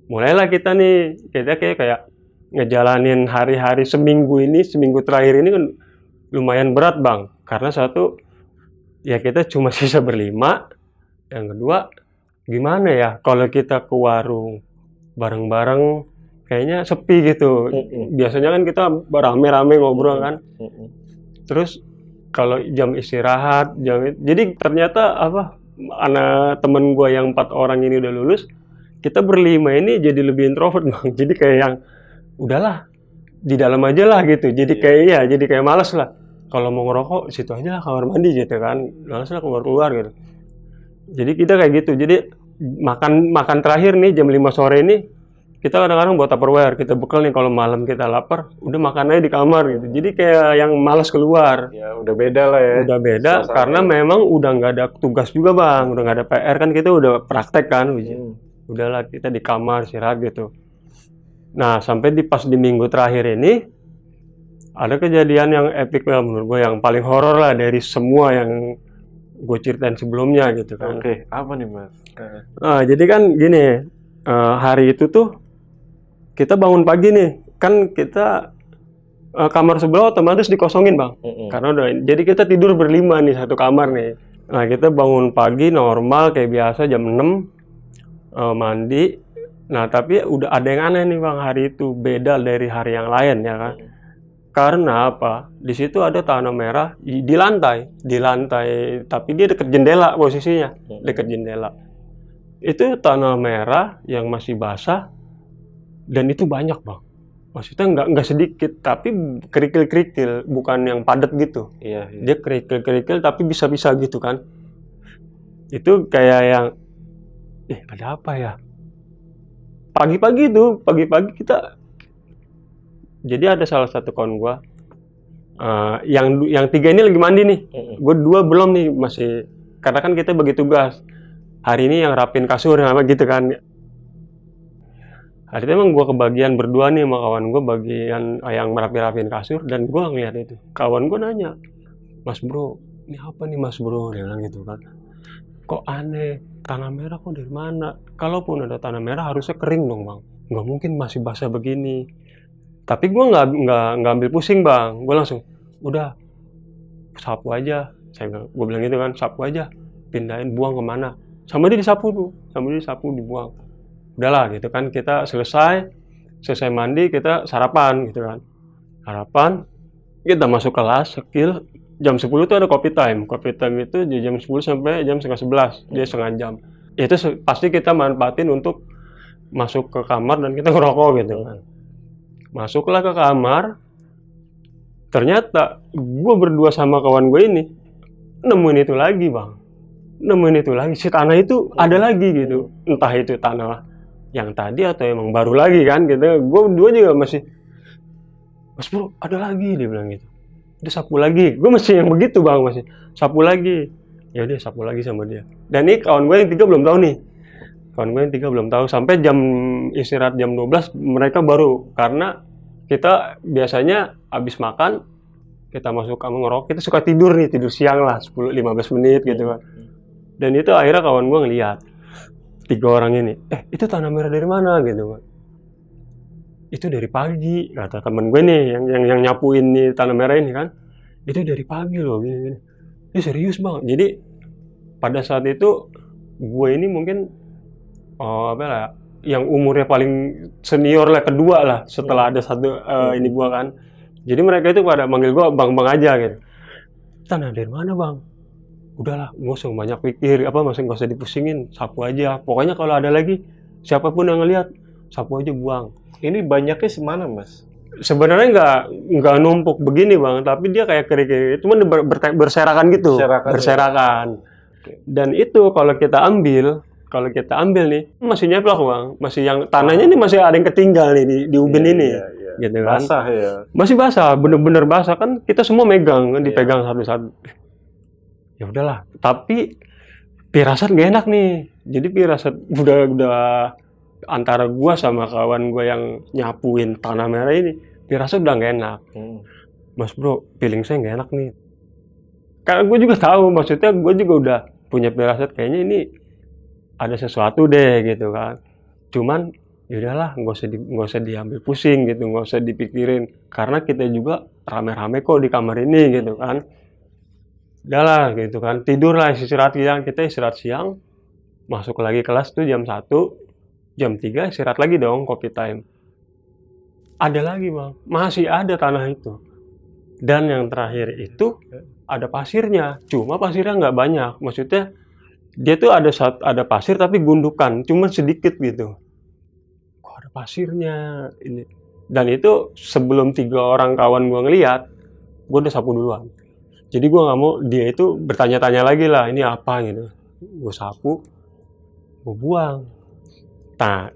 mulailah kita nih, kita kayak ngejalanin hari-hari seminggu ini, seminggu terakhir ini kan lumayan berat bang. Karena satu, ya kita cuma sisa berlima. Yang kedua, gimana ya kalau kita ke warung bareng-bareng, kayaknya sepi gitu. Biasanya kan kita rame-rame ngobrol kan. Terus kalau jam istirahat, jadi ternyata anak temen gue yang 4 orang ini udah lulus, kita berlima ini jadi lebih introvert bang. Jadi kayak yang udahlah di dalam aja lah gitu. Jadi jadi kayak malas lah. Kalau mau ngerokok situ aja lah, kamar mandi gitu kan. Malas lah keluar gitu. Jadi kita kayak gitu. Jadi makan terakhir nih jam 5 sore ini, kita kadang-kadang buat Tupperware, kita bekal nih kalau malam kita lapar, udah makan aja di kamar gitu. Jadi kayak yang malas keluar. Ya udah beda lah ya. Udah beda karena memang udah nggak ada tugas juga bang, udah nggak ada PR kan, kita udah praktek kan. Udahlah kita di kamar istirahat gitu. Nah sampai pas di minggu terakhir ini ada kejadian yang epic lah menurut gue, yang paling horor lah dari semua yang gue ceritain sebelumnya gitu kan. Oke, apa nih mas? Nah, jadi kan gini, hari itu tuh kita bangun pagi nih, kan kita kamar sebelah otomatis dikosongin bang, karena jadi kita tidur berlima nih satu kamar nih. Nah kita bangun pagi normal kayak biasa jam 6, mandi. Nah tapi udah ada yang aneh nih bang, hari itu beda dari hari yang lain ya kan. Karena apa? Di situ ada tanah merah di lantai, tapi dia dekat jendela posisinya, dekat jendela. Itu tanah merah yang masih basah, dan itu banyak bang. Maksudnya nggak sedikit, tapi kerikil-kerikil, bukan yang padat gitu. Iya. Dia kerikil-kerikil tapi bisa-bisa gitu kan. Itu kayak yang, ada apa ya? Pagi-pagi kita, jadi ada salah satu kawan gua, yang 3 ini lagi mandi nih. Gue 2 belum nih, masih, karena kan kita bagi tugas. Hari ini yang rapin kasur apa gitu kan. Hari itu emang gue kebagian berdua nih sama kawan gue, bagian yang merapi-rapin kasur, dan gue ngeliat itu. Kawan gue nanya, "Mas bro, ini apa nih mas bro?" Dia bilang gitu kan. "Kok aneh, tanah merah kok dari mana? Kalaupun ada tanah merah harusnya kering dong bang. Nggak mungkin masih basah begini." Tapi gue nggak ambil pusing bang. Gue langsung, udah sapu aja. Gue bilang gitu kan, sapu aja, pindahin, buang kemana. Sama dia disapu tuh, dibuang. Udahlah gitu kan, kita selesai mandi, kita sarapan gitu kan. Sarapan, kita masuk kelas, skill, jam 10 tuh ada coffee time. Coffee time itu di jam 10 sampai jam 10:30, dia setengah jam. Itu pasti kita manfaatin untuk masuk ke kamar dan kita ngerokok gitu kan. Masuklah ke kamar, ternyata gue berdua sama kawan gue ini nemuin itu lagi bang. Si tanah itu ada lagi gitu. Entah itu tanah yang tadi atau emang baru lagi kan gitu. Gue berdua juga masih, "Mas bro, ada lagi," dia bilang gitu. Dia sapu lagi. Gue masih yang begitu bang, masih sapu lagi. Ya dia sapu lagi sama dia. Dan ini kawan gue yang 3 belum tahu nih. Sampai jam istirahat jam 12 mereka baru, karena kita biasanya habis makan kita masuk kamar ngerokok, kita suka tidur siang lah 10-15 menit gitu kan. Dan itu akhirnya kawan gue ngeliat 3 orang ini, "Itu tanah merah dari mana?" gitu kan. "Itu dari pagi," kata temen gue nih yang nyapuin nih tanah merah ini kan. "Itu dari pagi loh gini." Ini serius bang. Jadi pada saat itu gue ini mungkin yang umurnya paling senior lah, kedua lah setelah ada satu ini gua kan. Jadi mereka itu pada manggil gua bang aja gitu. "Tanah dari mana bang?" "Udahlah, nggak usah banyak pikir, nggak usah dipusingin, sapu aja. Pokoknya kalau ada lagi, siapapun yang ngeliat, sapu aja buang." Ini banyaknya semana, Mas? Sebenarnya nggak numpuk begini bang, tapi dia kayak keri-keri, cuman berserakan gitu, berserakan. Ya. Dan itu kalau kita ambil nih masih nyeplok bang, masih yang tanahnya nih masih ada yang ketinggal nih di ubin ini, gitu kan? Basah ya? Masih basah, bener-bener basah kan, kita semua megang, kan dipegang satu-satu. Ya udahlah, tapi pirasat gak enak nih. Jadi pirasat udah antara gua sama kawan gua yang nyapuin tanah merah ini, pirasat udah gak enak. Mas bro, feeling saya gak enak nih. Karena gue juga tahu, maksudnya gue juga udah punya pirasat kayaknya ini ada sesuatu deh gitu kan. Cuman yaudahlah, nggak usah diambil pusing gitu, nggak usah dipikirin. Karena kita juga rame-rame kok di kamar ini gitu kan. Udahlah gitu kan, tidurlah, istirahat siang. Kita istirahat siang, masuk lagi kelas tuh jam 1, jam 3 istirahat lagi dong, coffee time. Ada lagi bang, masih ada tanah itu. Dan yang terakhir itu ada pasirnya, cuma pasirnya nggak banyak. Maksudnya dia tuh ada pasir tapi gundukan, cuma sedikit gitu. Kok ada pasirnya ini? Dan itu sebelum 3 orang kawan gue ngeliat, gue udah sapu duluan. Jadi gue nggak mau dia itu bertanya-tanya lagi lah, ini apa gitu. Gue sapu, gue buang. Nah,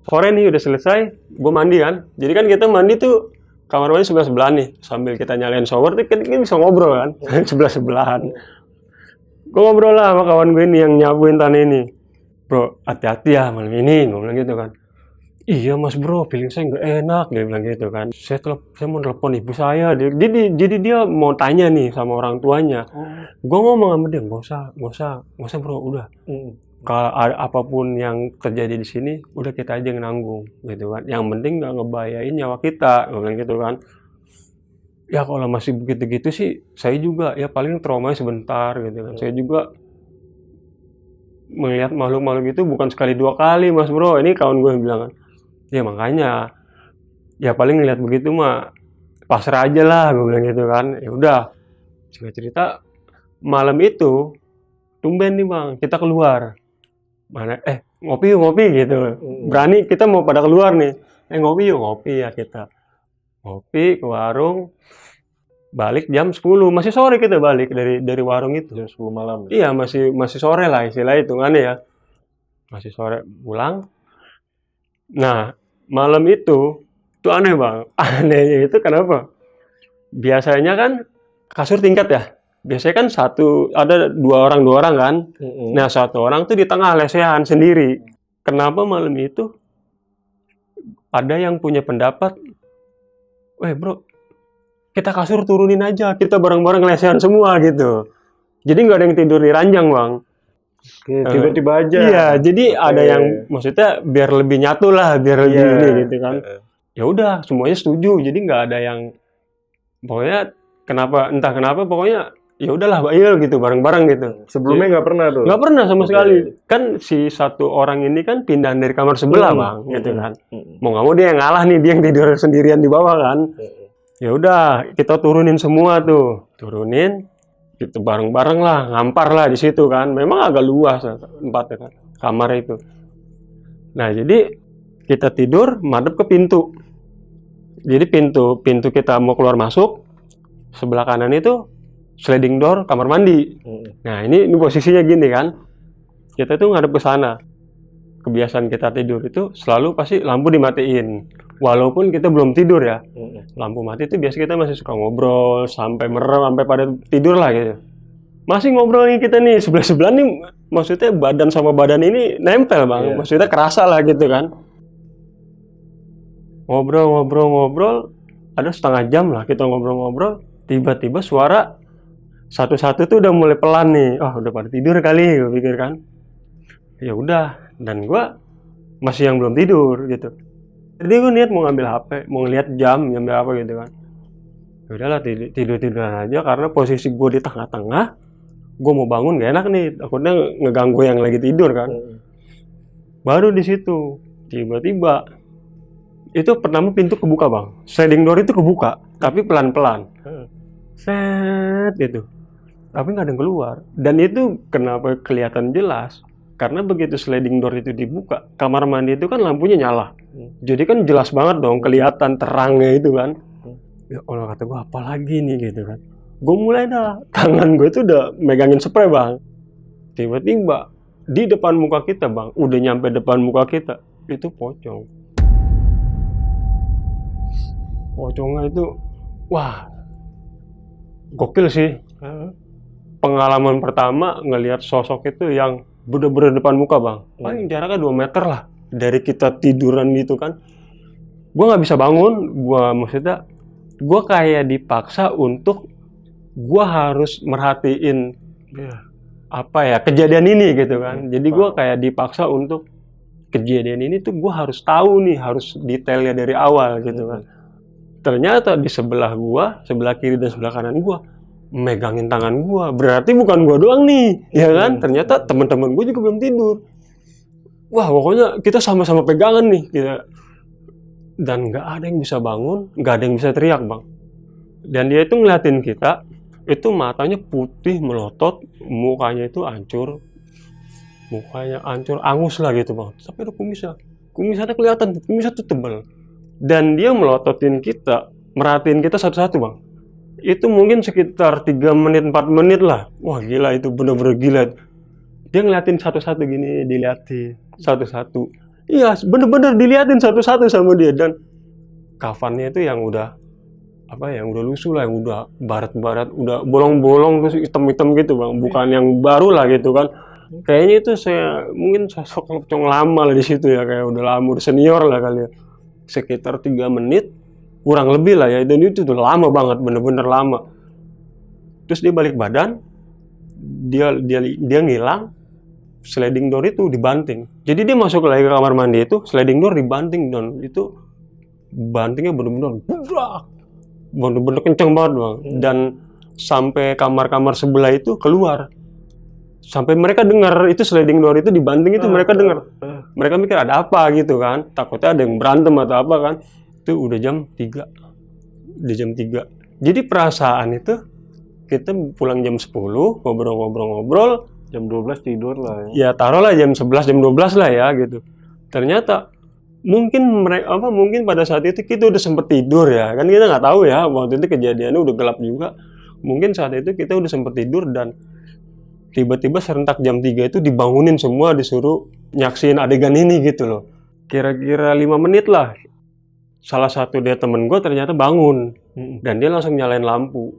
sore nih udah selesai, gue mandi kan. Jadi kan kita mandi tuh kamar mandi sebelah nih, sambil kita nyalain shower tuh kan kita bisa ngobrol kan, sebelah-sebelahan. Gue ngobrol lah sama kawan gue ini yang nyapuin tanah ini. Bro, hati-hati ya malam ini, gue bilang gitu kan. Iya mas bro, feeling saya nggak enak, dia bilang gitu kan. Saya mau telepon ibu saya. Jadi dia mau tanya nih sama orang tuanya. Gue ngomong sama dia, nggak usah bro, udah. Kalau ada apapun yang terjadi di sini, udah kita aja yang nanggung, gitu kan. Yang penting nggak ngebahayain nyawa kita, gue bilang gitu kan. Ya kalau masih begitu-gitu sih, saya juga ya paling trauma sebentar gitu kan. Saya juga melihat makhluk-makhluk itu bukan sekali 2 kali mas bro. Ini kawan gue bilang kan. Ya makanya, ya paling ngeliat begitu mah pasrah aja lah, gue bilang gitu kan. Ya udah, singkat cerita malam itu tumben nih bang, kita keluar. Mana? Ngopi gitu. Berani kita mau pada keluar nih. Ngopi ya kita. Ngopi ke warung. Balik jam 10, masih sore kita balik dari warung itu. Jam 10 malam. Iya, masih sore lah istilah hitungannya ya. Masih sore pulang. Nah, malam itu tuh aneh bang. Anehnya itu kenapa? Biasanya kan kasur tingkat ya. Biasanya kan ada dua orang kan. Nah, satu orang tuh di tengah lesehan sendiri. Kenapa malam itu ada yang punya pendapat, bro, kita kasur turunin aja, kita bareng-bareng lesehan semua gitu. Jadi nggak ada yang tidur di ranjang bang. Tiba-tiba aja. Iya, jadi ada yang maksudnya biar lebih nyatu lah, biar lebih ini gitu kan. Ya udah, semuanya setuju. Jadi nggak ada yang pokoknya entah kenapa pokoknya ya udahlah, ayo gitu bareng-bareng gitu. Sebelumnya nggak pernah tuh. Nggak pernah sama sekali. Kan si satu orang ini kan pindahan dari kamar sebelah bang, gitu kan. Mau nggak mau dia yang ngalah nih, dia yang tidur sendirian di bawah kan. Ya udah, kita turunin semua tuh, gitu bareng-bareng lah, ngampar lah di situ kan. Memang agak luas tempatnya kan, kamar itu. Nah jadi kita tidur madep ke pintu. Jadi pintu kita mau keluar masuk, sebelah kanan itu sliding door kamar mandi. Nah ini posisinya gini kan, kita tuh ngadep ke sana. Kebiasaan kita tidur itu selalu pasti lampu dimatiin. Walaupun kita belum tidur ya, lampu mati itu biasa kita masih suka ngobrol sampai merem, sampai pada tidur lah gitu. Masih ngobrol nih kita nih sebelah nih, maksudnya badan sama badan ini nempel bang, maksudnya kerasa lah gitu kan. Ngobrol, ada setengah jam lah kita ngobrol, tiba-tiba suara satu-satu tuh udah mulai pelan nih. Udah pada tidur kali, gue pikir kan. Ya udah, dan gue masih yang belum tidur gitu. Jadi gue niat mau ngambil HP, mau ngeliat jam, ngambil apa gitu kan. Ya udahlah tidur-tiduran aja karena posisi gue di tengah-tengah. Gue mau bangun gak enak nih, takutnya ngeganggu yang lagi tidur kan. Baru di situ tiba-tiba itu pertama pintu kebuka bang, sliding door itu kebuka, tapi pelan-pelan. Set gitu. Tapi nggak ada yang keluar. Dan itu kenapa kelihatan jelas? Karena begitu sliding door itu dibuka, kamar mandi itu kan lampunya nyala. Jadi kan jelas banget dong, kelihatan terangnya itu kan. Ya Allah, kata gue apa lagi nih gitu kan. Gue mulai dah, tangan gue itu udah megangin spray bang. Tiba-tiba di depan muka kita bang, udah nyampe depan muka kita, itu pocong. Pocongnya itu, wah, gokil sih. Pengalaman pertama ngelihat sosok itu yang bener-bener depan muka bang. Paling jaraknya 2 meter lah dari kita tiduran gitu kan. Gue nggak bisa bangun, maksudnya gue kayak dipaksa untuk gue harus merhatiin apa ya kejadian ini gitu kan. Jadi gue kayak dipaksa untuk kejadian ini tuh gue harus tahu nih, harus detailnya dari awal gitu kan. Ternyata di sebelah gua, sebelah kiri dan sebelah kanan gua megangin tangan gua. Berarti bukan gua doang nih, ya kan? Ternyata teman-teman gua juga belum tidur. Wah, pokoknya kita sama-sama pegangan nih, kita. Dan nggak ada yang bisa bangun, nggak ada yang bisa teriak, bang. Dan dia itu ngeliatin kita, itu matanya putih melotot, mukanya itu hancur, angus lah gitu, bang. Sampai ada kumisnya kelihatan, kumisnya tuh tebal. Dan dia melototin kita, merhatiin kita satu-satu bang. Itu mungkin sekitar 3 menit, 4 menit lah. Wah gila, itu bener-bener gila. Dia ngeliatin satu-satu gini, diliatin satu-satu. Iya, bener-bener diliatin satu-satu sama dia. Dan kafannya itu yang udah, yang udah lusuh lah, yang udah barat-barat, udah bolong-bolong, terus hitam-hitam gitu bang. Bukan yang baru lah gitu kan. Kayaknya itu mungkin sosok pocong lama lah di situ ya, kayak udah lama, udah senior lah kali ya. Sekitar 3 menit kurang lebih lah ya, dan itu tuh lama banget, bener-bener lama. Terus dia balik badan, dia ngilang, sliding door itu dibanting. Jadi dia masuk lagi ke kamar mandi itu, sliding door dibanting, dan itu bantingnya bener-bener kenceng banget bang. Dan sampai kamar-kamar sebelah itu keluar, sampai mereka dengar itu sliding door itu dibanting itu, mereka dengar. Mereka mikir ada apa gitu kan, takutnya ada yang berantem atau apa kan. Itu udah jam 3. Udah jam 3. Jadi perasaan itu kita pulang jam 10, ngobrol-ngobrol, jam 12 tidur lah ya. Ya taruhlah jam 11, jam 12 lah ya gitu. Ternyata mungkin pada saat itu kita udah sempet tidur ya. Kan kita nggak tahu ya, waktu itu kejadiannya udah gelap juga. Mungkin saat itu kita udah sempet tidur dan tiba-tiba serentak jam 3 itu dibangunin semua, disuruh nyaksiin adegan ini gitu loh. Kira-kira 5 menit lah. Salah satu dia temen gue ternyata bangun. Dan dia langsung nyalain lampu.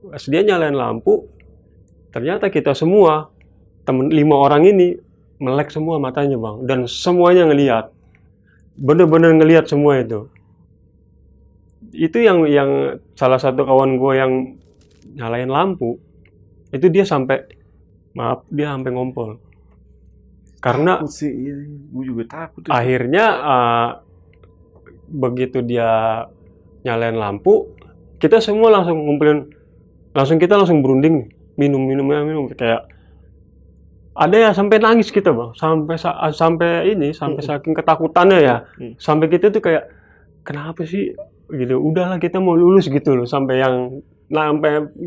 Pas dia nyalain lampu, ternyata kita semua, 5 orang ini, melek semua matanya bang. Dan semuanya ngelihat. Bener-bener ngelihat semua itu. Itu yang salah satu kawan gue yang nyalain lampu, itu dia sampai ngompol. Karena sih, iya, gue juga takut. Akhirnya begitu dia nyalain lampu, kita semua langsung ngumpulin, kita langsung berunding, minum kayak ada ya sampai nangis kita bang, sampai saking ketakutannya ya, sampai kita tuh kayak kenapa sih gitu, udahlah kita mau lulus gitu loh, sampai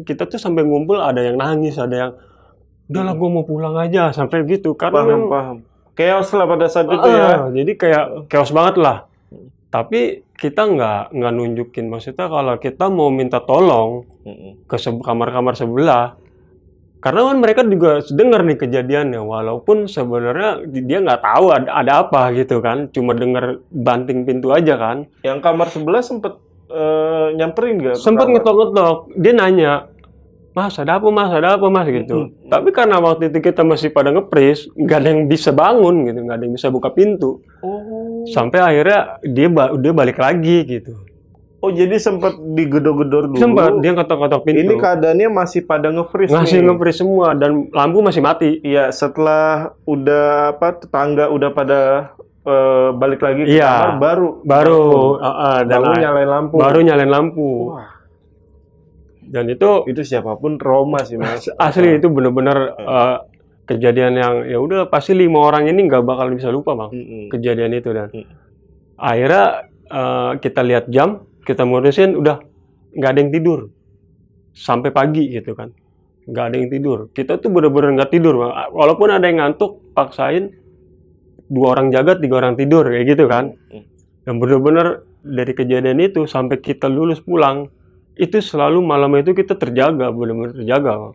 kita tuh sampai ngumpul ada yang nangis, ada yang udahlah gue mau pulang aja, sampai gitu. Karena paham. Chaos lah pada saat itu ya. Jadi kayak chaos banget lah. Tapi kita nggak nunjukin, maksudnya kalau kita mau minta tolong ke kamar-kamar sebelah, karena kan mereka juga dengar nih kejadiannya, walaupun sebenarnya dia nggak tahu ada apa gitu kan, cuma dengar banting pintu aja kan. Yang kamar sebelah sempet nyamperin nggak? Sempet ngetok-ngetok, dia nanya, Mas ada apa mas gitu. Tapi karena waktu itu kita masih pada ngepris, nggak ada yang bisa bangun gitu, nggak ada yang bisa buka pintu. Sampai akhirnya dia balik lagi gitu. Oh jadi sempat digedor-gedor dulu. Sempat dia ketok-ketok pintu. Ini keadaannya masih pada nge-freeze nih. Masih nge-freeze semua dan lampu masih mati. Iya, setelah udah tetangga udah pada balik lagi ke kamar, baru nyalain lampu. Baru nyalain lampu. Wah. Dan itu siapapun trauma sih mas. Asli itu benar-benar kejadian yang ya udah pasti 5 orang ini nggak bakal bisa lupa bang. Kejadian itu. Dan akhirnya kita lihat jam, kita mutusin udah nggak ada yang tidur sampai pagi gitu kan, nggak ada yang tidur. Kita tuh benar-benar nggak tidur bang. Walaupun ada yang ngantuk, paksain 2 orang jaga, 3 orang tidur kayak gitu kan. Dan benar-benar dari kejadian itu sampai kita lulus pulang, itu selalu malam itu kita terjaga, benar-benar terjaga, Bang.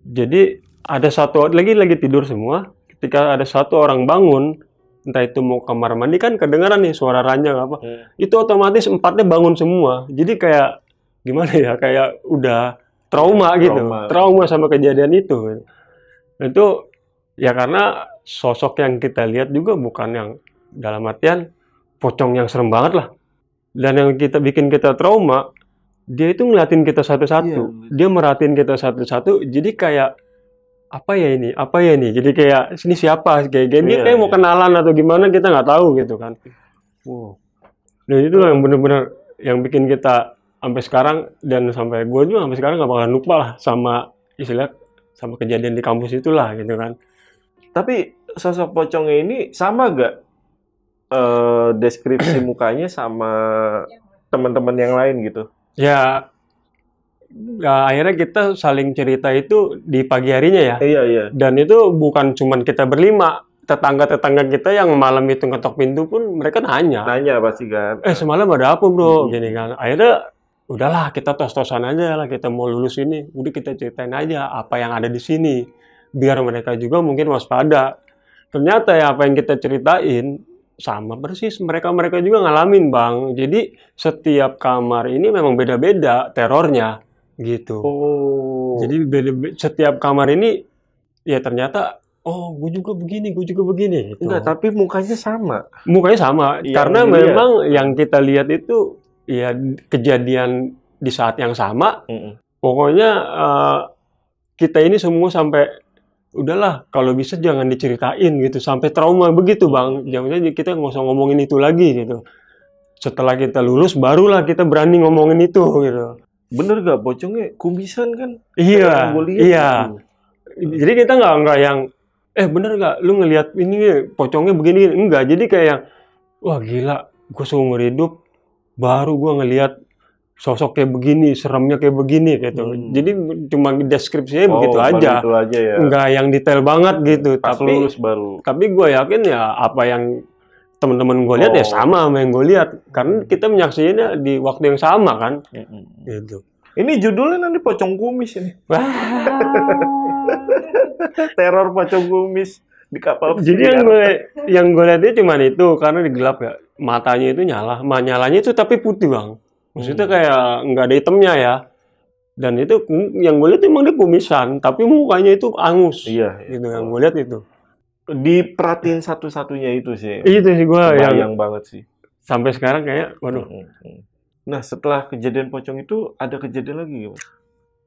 Jadi ada satu lagi tidur semua, ketika ada satu orang bangun, entah itu mau kamar mandi kan kedengaran nih suara ranjang apa, itu otomatis empatnya bangun semua. Jadi kayak gimana ya, kayak udah trauma gitu, trauma sama kejadian itu. Itu ya karena sosok yang kita lihat juga bukan yang dalam artian pocong yang serem banget lah. Dan yang bikin kita trauma, dia itu ngeliatin kita satu-satu. Dia merhatiin kita satu-satu. Jadi kayak apa ya ini? Jadi kayak ini siapa? Kayak dia kayak mau kenalan atau gimana kita nggak tahu gitu kan. Dan itu yang benar-benar yang bikin kita sampai sekarang, dan sampai gue juga sampai sekarang nggak bakal lupa lah sama istilah sama kejadian di kampus itulah gitu kan. Tapi sosok pocongnya ini sama gak deskripsi mukanya sama teman-teman yang lain gitu? Ya, akhirnya kita saling cerita itu di pagi harinya ya. Iya. Dan itu bukan cuman kita berlima, tetangga-tetangga kita yang malam itu ngetok pintu pun mereka nanya pasti kan. Semalam ada apa bro? Gini kan. Akhirnya udahlah kita tos-tosan aja lah, kita mau lulus ini, udah kita ceritain aja apa yang ada di sini, biar mereka juga mungkin waspada. Ternyata ya apa yang kita ceritain sama persis mereka juga ngalamin, Bang. Jadi setiap kamar ini memang beda-beda terornya gitu. Jadi setiap kamar ini ya ternyata gue juga begini gitu. Enggak, tapi mukanya sama. Mukanya sama karena memang yang kita lihat itu ya kejadian di saat yang sama. Pokoknya kita ini semua sampai udahlah kalau bisa jangan diceritain gitu, sampai trauma begitu, Bang. Jangan kita nggak usah ngomongin itu lagi gitu. Setelah kita lulus barulah kita berani ngomongin itu gitu. Bener gak pocongnya kumisan kan? Iya. Jadi kita nggak yang bener gak lu ngelihat ini pocongnya begini, enggak. Jadi kayak wah gila, gue seumur hidup baru gue ngelihat sosok kayak begini, seremnya kayak begini gitu. Jadi cuma deskripsinya begitu aja. Ya. Enggak yang detail banget gitu. Pas lulus baru. Tapi gue yakin ya apa yang teman-teman gue lihat ya sama yang gue lihat. Karena kita menyaksikannya di waktu yang sama kan. Gitu. Ini judulnya nanti Pocong Kumis ini. Teror pocong kumis di kapal. Jadi yang gue lihat itu cuma itu, karena di gelap ya. Matanya itu nyalanya itu tapi putih, Bang. Maksudnya kayak nggak ada hitamnya ya. Dan itu yang gue lihat emang dia kumisan, tapi mukanya itu angus. Iya. Gitu yang gue lihat itu. Diperhatiin satu-satunya itu sih. Itu sih gue yang banget sih. Sampai sekarang kayak, waduh. Nah setelah kejadian pocong itu ada kejadian lagi gak?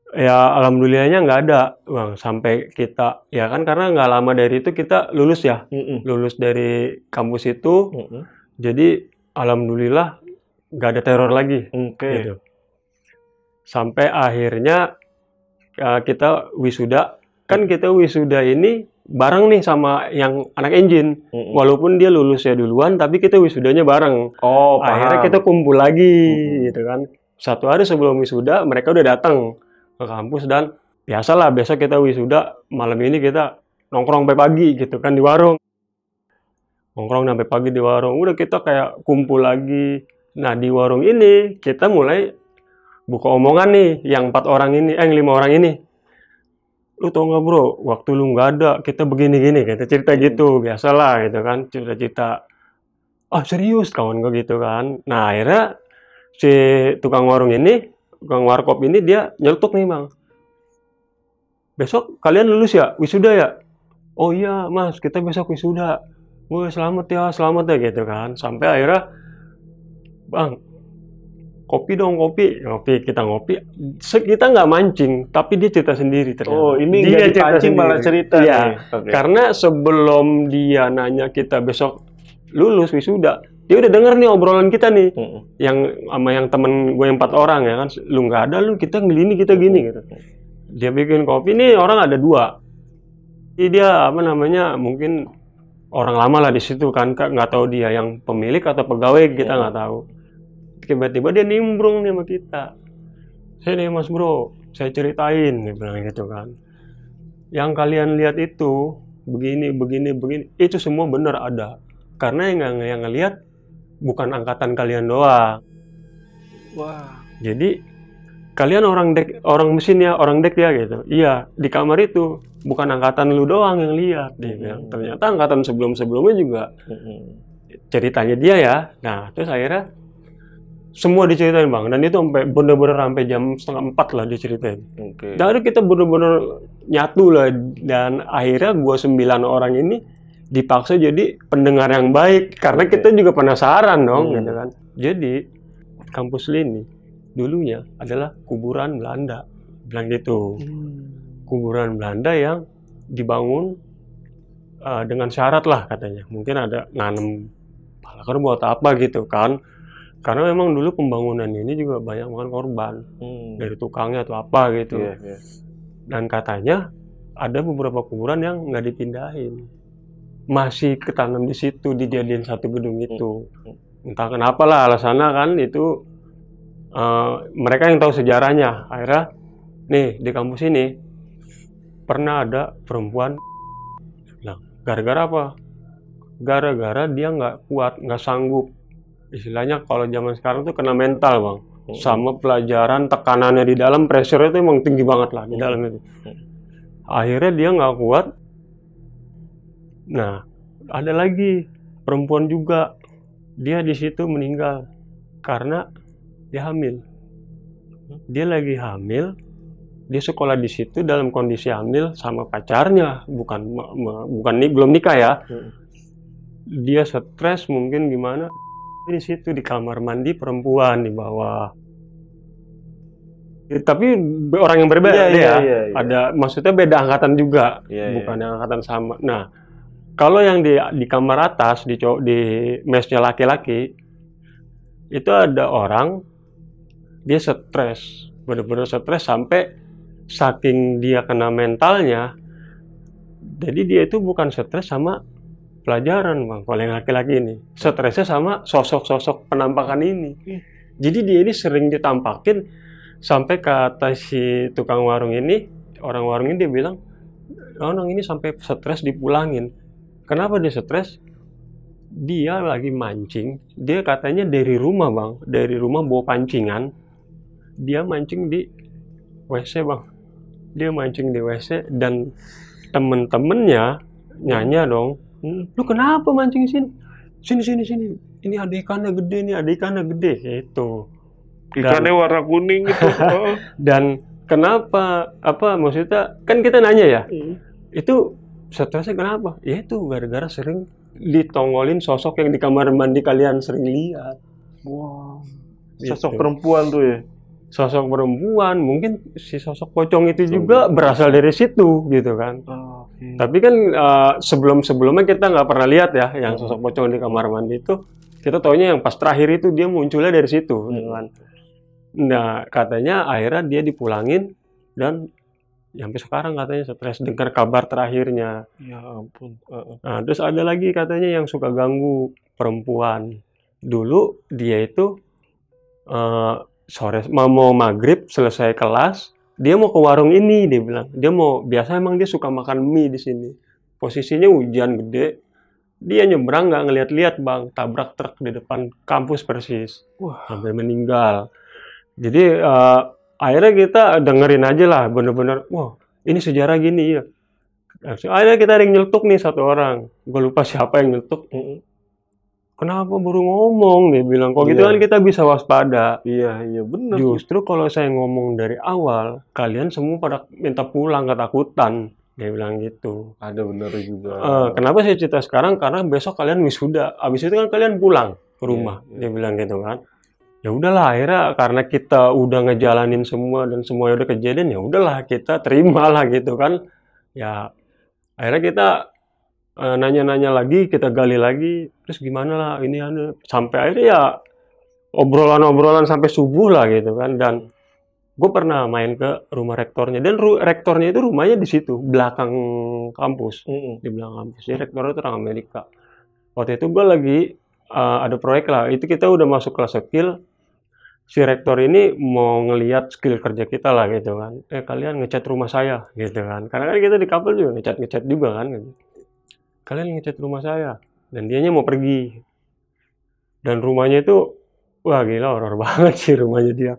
Ya alhamdulillahnya nggak ada, Bang. Sampai kita, ya kan karena nggak lama dari itu kita lulus ya. Lulus dari kampus itu. Jadi alhamdulillah nggak ada teror lagi. Gitu. Sampai akhirnya kita wisuda. Kan kita wisuda ini bareng nih sama yang anak engine. Walaupun dia lulusnya duluan, tapi kita wisudanya bareng. Akhirnya kita kumpul lagi gitu kan. Satu hari sebelum wisuda mereka udah datang ke kampus, dan biasalah besok kita wisuda, malam ini kita nongkrong sampai pagi gitu kan di warung. Nongkrong sampai pagi di warung. Udah kita kayak kumpul lagi. Nah di warung ini kita mulai buka omongan nih yang 5 orang ini. Lu tau nggak bro, waktu lu nggak ada kita begini-gini, kita cerita gitu, biasalah gitu kan, cerita-cerita. Serius kawan gue gitu kan. Nah akhirnya si tukang warkop ini dia nyelutuk nih, Bang. Besok kalian lulus ya, wisuda ya? Oh iya mas, kita besok wisuda. Wah selamat ya gitu kan. Sampai akhirnya, Bang, kopi dong, kopi. Kita ngopi. Kita nggak mancing, tapi dia cerita sendiri ternyata. Ini dia dipancing malah cerita. Iya, karena sebelum dia nanya kita besok lulus wisuda, dia udah denger nih obrolan kita nih, yang sama yang temen gue yang 4 orang ya kan, lu nggak ada lu, kita gini gitu. Dia bikin kopi nih, orang ada 2. Jadi dia mungkin orang lama lah di situ kan, nggak tahu dia yang pemilik atau pegawai, kita nggak tahu. Tiba-tiba dia nimbrung nih sama kita. Saya nih mas bro, saya ceritain, dia bilang gitu kan. Yang kalian lihat itu begini, itu semua benar ada. Karena yang ngelihat bukan angkatan kalian doang. Wah. Jadi kalian orang mesin ya, orang dek ya gitu. Iya, di kamar itu bukan angkatan lu doang yang lihat dia bilang. Ternyata angkatan sebelum-sebelumnya juga ceritanya dia ya. Nah, terus akhirnya semua diceritain Bang, dan itu sampai bener-bener sampai jam 3:30 lah diceritain. Dari kita bener-bener nyatu lah, dan akhirnya gua 9 orang ini dipaksa jadi pendengar yang baik karena kita juga penasaran dong gitu kan. Jadi kampus Lini dulunya adalah kuburan Belanda, bilang gitu. Kuburan Belanda yang dibangun dengan syarat lah katanya, mungkin ada nanam palakar buat apa gitu kan. Karena memang dulu pembangunan ini juga banyak makan korban dari tukangnya atau apa gitu. Dan katanya ada beberapa kuburan yang nggak dipindahin, masih ketanam di situ, dijadiin satu gedung itu. Entah kenapa lah alasannya kan itu, mereka yang tahu sejarahnya. Akhirnya nih di kampus ini pernah ada perempuan, nah, gara-gara apa? Gara-gara dia nggak kuat, nggak sanggup. Istilahnya kalau zaman sekarang tuh kena mental Bang, sama pelajaran, tekanannya di dalam, pressure-nya itu emang tinggi banget lah di dalam itu. Akhirnya dia nggak kuat. Nah, ada lagi perempuan juga, dia di situ meninggal karena dia hamil. Dia lagi hamil, dia sekolah di situ dalam kondisi hamil sama pacarnya, bukan belum nikah ya. Dia stres mungkin gimana. Di situ di kamar mandi perempuan di bawah. Tapi orang yang berbeda ya. Ada maksudnya beda angkatan juga, bukan yang angkatan sama. Nah, kalau yang di kamar atas di mesnya laki-laki itu ada orang dia stres, benar-benar stres sampai saking dia kena mentalnya. Jadi dia itu bukan stres sama pelajaran Bang, kalau yang laki-laki ini stresnya sama sosok-sosok penampakan ini. Jadi dia ini sering ditampakin sampai kata si tukang warung ini, orang warung ini dia bilang, orang ini sampai stres dipulangin. Kenapa dia stres? Dia lagi mancing, dia katanya dari rumah Bang, dari rumah bawa pancingan, dia mancing di WC Bang. Dia mancing di WC dan temen-temennya nanya dong, lu kenapa mancing sini? Sini. Ini ada ikannya gede nih, ada ikannya gede. Itu. Ikannya warna kuning gitu. Dan kenapa? Apa maksudnya? Kan kita nanya ya. Itu stresnya kenapa? Ya itu gara-gara sering ditongolin sosok yang di kamar mandi kalian sering lihat. Wow. Sosok perempuan tuh ya. Sosok perempuan, mungkin si sosok pocong itu juga berasal dari situ gitu kan. Tapi kan sebelumnya kita nggak pernah lihat ya yang sosok pocong di kamar mandi itu. Kita taunya yang pas terakhir itu dia munculnya dari situ gitu kan. Nah, katanya akhirnya dia dipulangin dan sampai sekarang katanya stres dengar kabar terakhirnya. Ya ampun. Nah, terus ada lagi katanya yang suka ganggu perempuan. Dulu dia itu sore mau maghrib selesai kelas, dia mau ke warung ini, dia bilang. Biasa emang dia suka makan mie di sini. Posisinya hujan gede. Dia nyebrang nggak ngeliat-liat Bang, tabrak truk di depan kampus persis. Sampai meninggal. Jadi akhirnya kita dengerin aja lah, bener-bener, wah ini sejarah gini ya. Akhirnya kita ada yang nyeletuk nih satu orang. Gue lupa siapa yang nyeletuk. Kenapa baru ngomong? Dia bilang, kok gitu kan kita bisa waspada. Iya benar. Justru kalau saya ngomong dari awal, kalian semua pada minta pulang, ketakutan. Dia bilang gitu. Ada benar juga. Kenapa saya cerita sekarang? Karena besok kalian wisuda. Abis itu kan kalian pulang ke rumah. Dia bilang gitu kan. Ya udahlah, akhirnya karena kita udah ngejalanin semua dan semuanya udah kejadian, ya udahlah kita terima lah gitu kan. Ya akhirnya kita nanya-nanya lagi, kita gali lagi, terus gimana lah ini sampai akhirnya ya obrolan-obrolan sampai subuh lah gitu kan. Dan gue pernah main ke rumah rektornya, dan rektornya itu rumahnya di situ belakang kampus, di belakang kampus. Jadi rektornya itu orang Amerika. Waktu itu gue lagi ada proyek lah, itu kita udah masuk kelas skill. Si rektor ini mau ngelihat skill kerja kita lah gitu kan. Kalian ngecat rumah saya gitu kan. Karena kan kita di kapal juga ngecat juga kan gitu. Kalian ngecat rumah saya, dan dianya mau pergi. Dan rumahnya itu, wah gila horor banget sih rumahnya dia.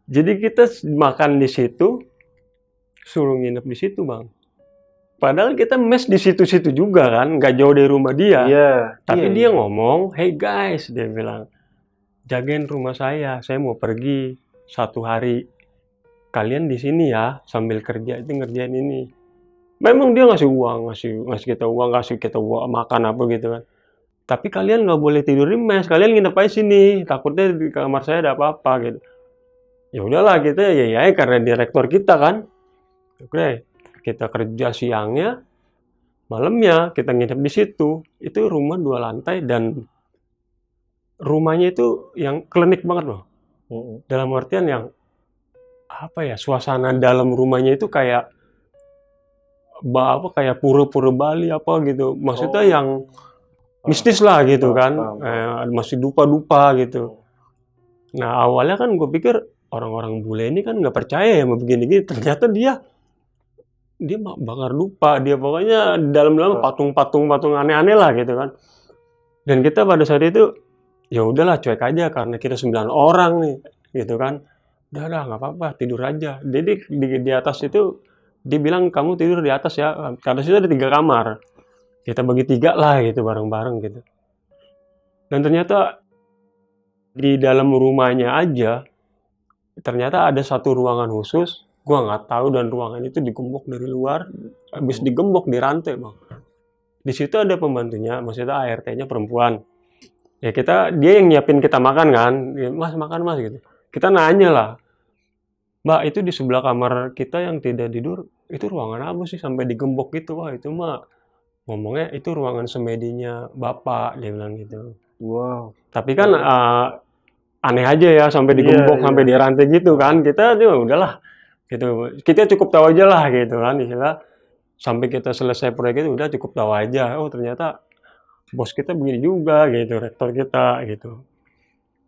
Jadi kita makan di situ, suruh nginep di situ bang. Padahal kita mes di situ-situ juga kan, nggak jauh dari rumah dia. Iya. Tapi iya, dia iya. ngomong, hey guys, dia bilang, jagain rumah saya mau pergi 1 hari. Kalian di sini ya, sambil kerja itu ngerjain ini. Memang dia ngasih uang, ngasih kita uang, ngasih kita uang, makan apa gitu kan. Tapi kalian nggak boleh tidur di mes, kalian nginep aja sini. Takutnya di kamar saya ada apa-apa gitu. Ya udahlah kita ya karena direktur kita kan. Oke, kita kerja siangnya, malamnya kita nginep di situ. Itu rumah 2 lantai dan rumahnya itu yang klinik banget loh. Dalam artian yang apa ya, suasana dalam rumahnya itu kayak kayak pura-pura Bali apa gitu. Maksudnya yang mistis lah gitu kan. Masih dupa-dupa gitu. Nah awalnya kan gue pikir orang-orang bule ini kan nggak percaya ya sama begini-gini. Ternyata dia bakar dupa. Dia pokoknya dalam patung-patung aneh-aneh lah gitu kan. Dan kita pada saat itu ya udahlah cuek aja karena kita 9 orang nih gitu kan. Udah nggak apa-apa tidur aja. Jadi di atas itu dia bilang kamu tidur di atas ya. Di atas itu ada 3 kamar. Kita bagi 3 lah gitu bareng-bareng gitu. Dan ternyata di dalam rumahnya aja ternyata ada satu ruangan khusus. Gua nggak tahu dan ruangan itu digembok dari luar. Habis digembok di rantai bang. Di situ ada pembantunya, maksudnya ART-nya perempuan. Ya dia yang nyiapin kita makan kan. Mas makan mas gitu. Kita nanya lah, Mbak itu di sebelah kamar kita yang tidak tidur, itu ruangan apa sih sampai digembok gitu? Wah itu mah ngomongnya itu ruangan semedinya Bapak, dia bilang gitu. Wow. Tapi kan aneh aja ya sampai digembok, sampai dirantai gitu kan. Kita juga udahlah gitu. Kita cukup tahu aja lah gitu kan. Istilah sampai kita selesai proyek itu udah cukup tahu aja. Oh ternyata bos kita begini juga gitu, rektor kita gitu.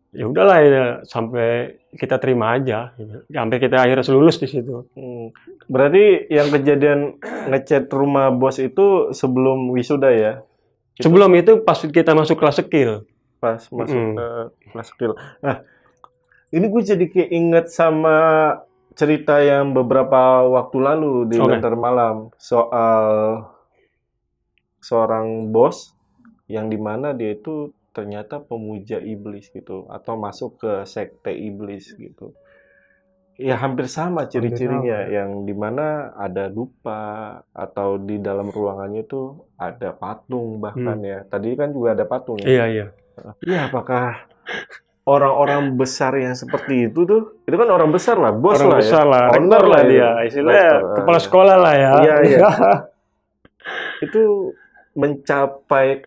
Ya udahlah ya, sampai kita terima aja gitu. Sampai kita akhirnya lulus di situ. Berarti yang kejadian ngecat rumah bos itu sebelum wisuda ya? Sebelum itu pas kita masuk kelas skill. Pas masuk ke kelas skill. Nah, ini gue jadi keinget sama cerita yang beberapa waktu lalu di Lentar Malam soal seorang bos yang dimana dia itu ternyata pemuja iblis gitu atau masuk ke sekte iblis gitu. Ya hampir sama ciri-cirinya yang dimana ada dupa atau di dalam ruangannya tuh ada patung bahkan ya. Tadi kan juga ada patung ya. Iya. Iya apakah orang-orang besar yang seperti itu tuh, itu kan orang besar lah, bos orang lah besar ya. lah, rektor lah dia, istilahnya kepala sekolah lah ya. Iya. Itu mencapai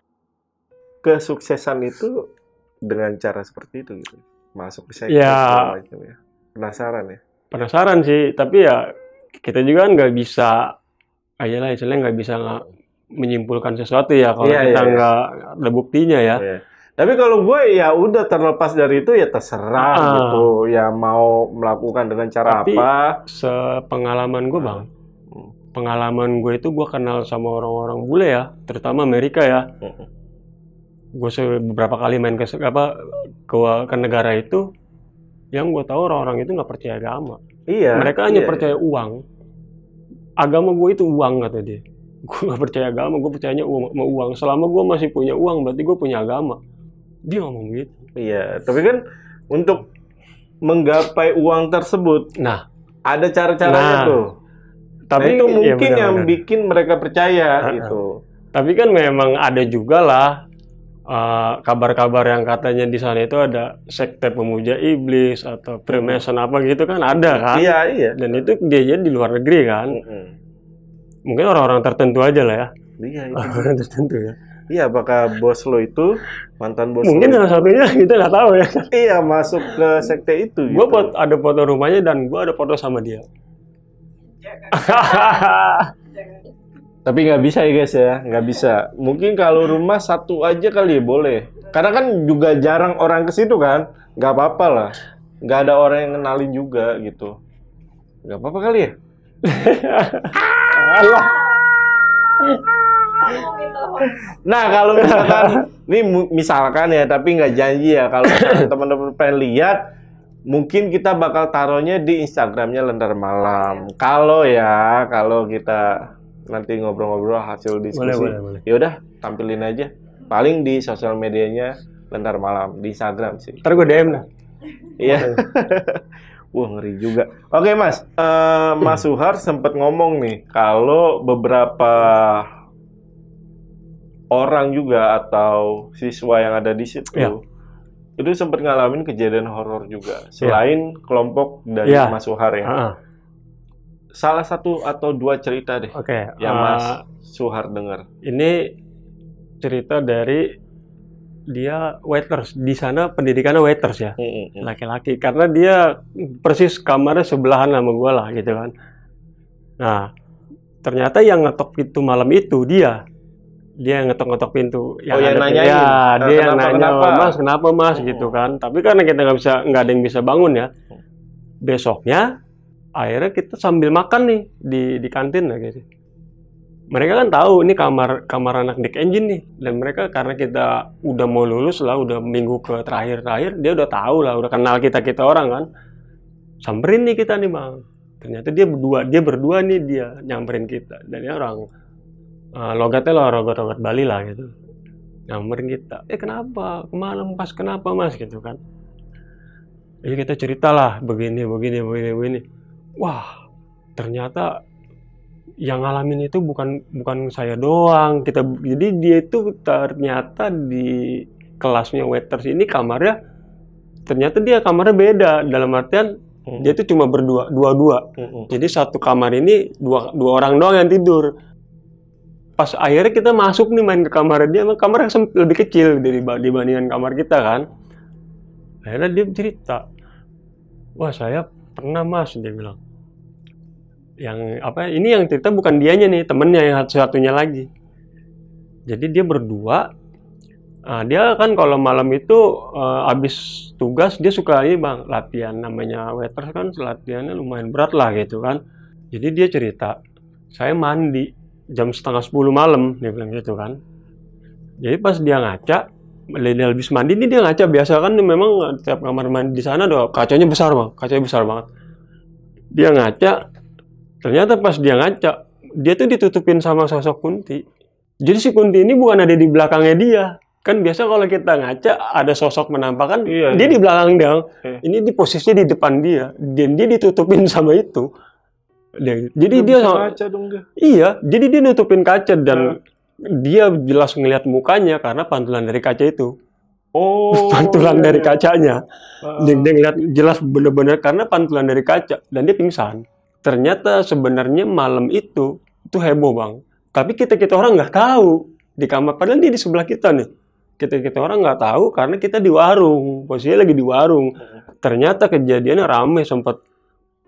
kesuksesan itu dengan cara seperti itu gitu. Masuk ke sekte ya. Penasaran ya? Penasaran sih, tapi ya kita juga kan nggak bisa, ayolah istilahnya nggak bisa menyimpulkan sesuatu ya kalau kita nggak ada buktinya ya. Tapi kalau gue ya udah terlepas dari itu ya terserah gitu, ya mau melakukan dengan cara tapi, apa. Sepengalaman gue bang, pengalaman gue itu gue kenal sama orang-orang bule ya, terutama Amerika ya. Gue beberapa kali main ke negara itu, yang gue tahu orang-orang itu nggak percaya agama. Iya. Mereka hanya percaya uang. Agama gue itu uang kata dia. Gue nggak percaya agama, gue percayanya uang. Selama gue masih punya uang, berarti gue punya agama. Dia ngomong gitu. Iya, tapi kan untuk menggapai uang tersebut, ada cara-caranya tuh. Tapi itu mungkin yang bikin mereka percaya itu. Tapi kan memang ada juga lah kabar-kabar yang katanya di sana itu ada sekte pemuja iblis atau Freemason apa gitu kan ada kan? Iya. Dan itu dia di luar negeri kan? Mungkin orang-orang tertentu aja lah ya. Iya. Orang tertentu ya. Iya, apakah bos lo itu mantan bos? Mungkin salah satunya kita nggak tahu ya. Iya, masuk ke sekte itu. Gue ada foto rumahnya dan gue ada foto sama dia. Tapi nggak bisa ya guys ya, nggak bisa. Mungkin kalau rumah satu aja kali ya boleh. Karena kan juga jarang orang ke situ kan, nggak apa-apa lah. Nggak ada orang yang kenalin juga gitu. Nggak apa-apa kali ya. Nah, kalau misalkan ini misalkan ya, tapi nggak janji ya. Kalau teman-teman pengen lihat, mungkin kita bakal taruhnya di Instagramnya Lentera Malam. Kalau kita nanti ngobrol-ngobrol hasil diskusi, Boleh. ya udah tampilin aja. Paling di sosial medianya Lentera Malam di Instagram sih. Ntar gue DM lah. Iya. Wah, ngeri juga. Oke, Mas. Mas Suhar sempat ngomong nih, kalau beberapa orang juga atau siswa yang ada di situ, Ya. itu sempat ngalamin kejadian horor juga. Selain kelompok dari Ya. Mas Suhar ya. Salah satu atau dua cerita deh Oke. yang Mas Suhar dengar. Ini cerita dari dia waiters. Di sana pendidikannya waiters ya. Laki-laki. Karena dia persis kamarnya sebelahan sama gue lah gitu kan. Nah, ternyata yang ngetok pintu malam itu dia yang ngetok-ngetok pintu. Yang nanyain? Ya, dia yang nanya, kenapa? kenapa mas gitu kan. Tapi karena kita nggak ada yang bisa bangun ya. Besoknya akhirnya kita sambil makan nih di kantin lah gitu. Mereka kan tahu ini kamar anak Dick Engine nih, dan mereka karena kita udah mau lulus lah, udah minggu ke terakhir, dia udah tahu lah, udah kenal kita orang kan. Samperin nih kita nih bang. Ternyata dia berdua nih dia nyamperin kita, dan dia orang logatnya lah logat Bali lah gitu. Nyamperin kita, kenapa? Kemana pas kenapa mas gitu kan? Jadi kita cerita lah begini. Wah, ternyata yang ngalamin itu bukan saya doang. Jadi dia itu ternyata di kelasnya waiters ini kamarnya kamarnya beda, dalam artian dia itu cuma dua. Jadi satu kamar ini dua orang doang yang tidur. Pas akhirnya kita masuk nih main ke kamar dia, kamarnya lebih kecil dibandingkan kamar kita kan. Akhirnya dia cerita, wah saya pernah mas, dia bilang. Ini yang cerita bukan dianya nih, temennya yang satunya lagi. Jadi dia berdua, dia kan kalau malam itu habis tugas dia suka ini bang, latihan, namanya waiters kan latihannya lumayan berat lah gitu kan. Jadi dia cerita, saya mandi jam 9:30 malam, dia bilang gitu kan. Jadi pas dia ngaca, dia habis mandi ini dia ngaca, biasa kan memang tiap kamar mandi di sana kacanya besar banget. Dia ngaca. Ternyata pas dia ngaca, dia tuh ditutupin sama sosok Kunti. Jadi si Kunti ini bukan ada di belakangnya dia. Kan biasa kalau kita ngaca ada sosok menampakkan, dia di belakang dia. Ini di posisinya di depan dia. Dan dia ditutupin sama itu. Jadi dia ngaca dong dia. Iya, jadi dia nutupin kaca dan dia jelas ngelihat mukanya karena pantulan dari kaca itu. Pantulan dari kacanya. Dia ngeliat jelas bener-bener karena pantulan dari kaca dan dia pingsan. Ternyata sebenarnya malam itu heboh bang. Tapi kita orang nggak tahu di kamar. Padahal dia di sebelah kita nih. Kita orang nggak tahu karena kita di warung. Posisinya lagi di warung. Ternyata kejadiannya rame, sempat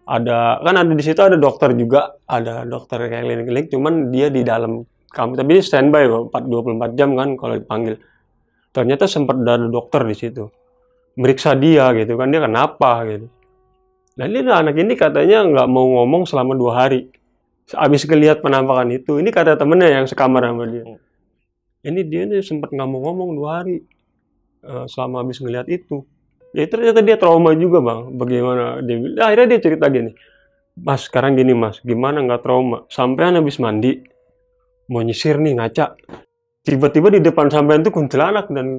ada di situ ada dokter juga, ada dokter klinik. Cuman dia di dalam kamar. Tapi dia standby kok 24 jam kan kalau dipanggil. Ternyata sempat ada dokter di situ. Meriksa dia gitu kan, dia kenapa gitu. Dan ini anak ini katanya nggak mau ngomong selama 2 hari. Habis ngelihat penampakan itu, ini kata temennya yang sekamar sama dia. Ini dia sempat nggak mau ngomong 2 hari selama habis ngelihat itu. Ya ternyata dia trauma juga bang. Bagaimana akhirnya dia cerita gini, mas sekarang gini mas, gimana nggak trauma? Sampean habis mandi, mau nyisir nih ngaca, tiba-tiba di depan sampean tuh kuntilanak dan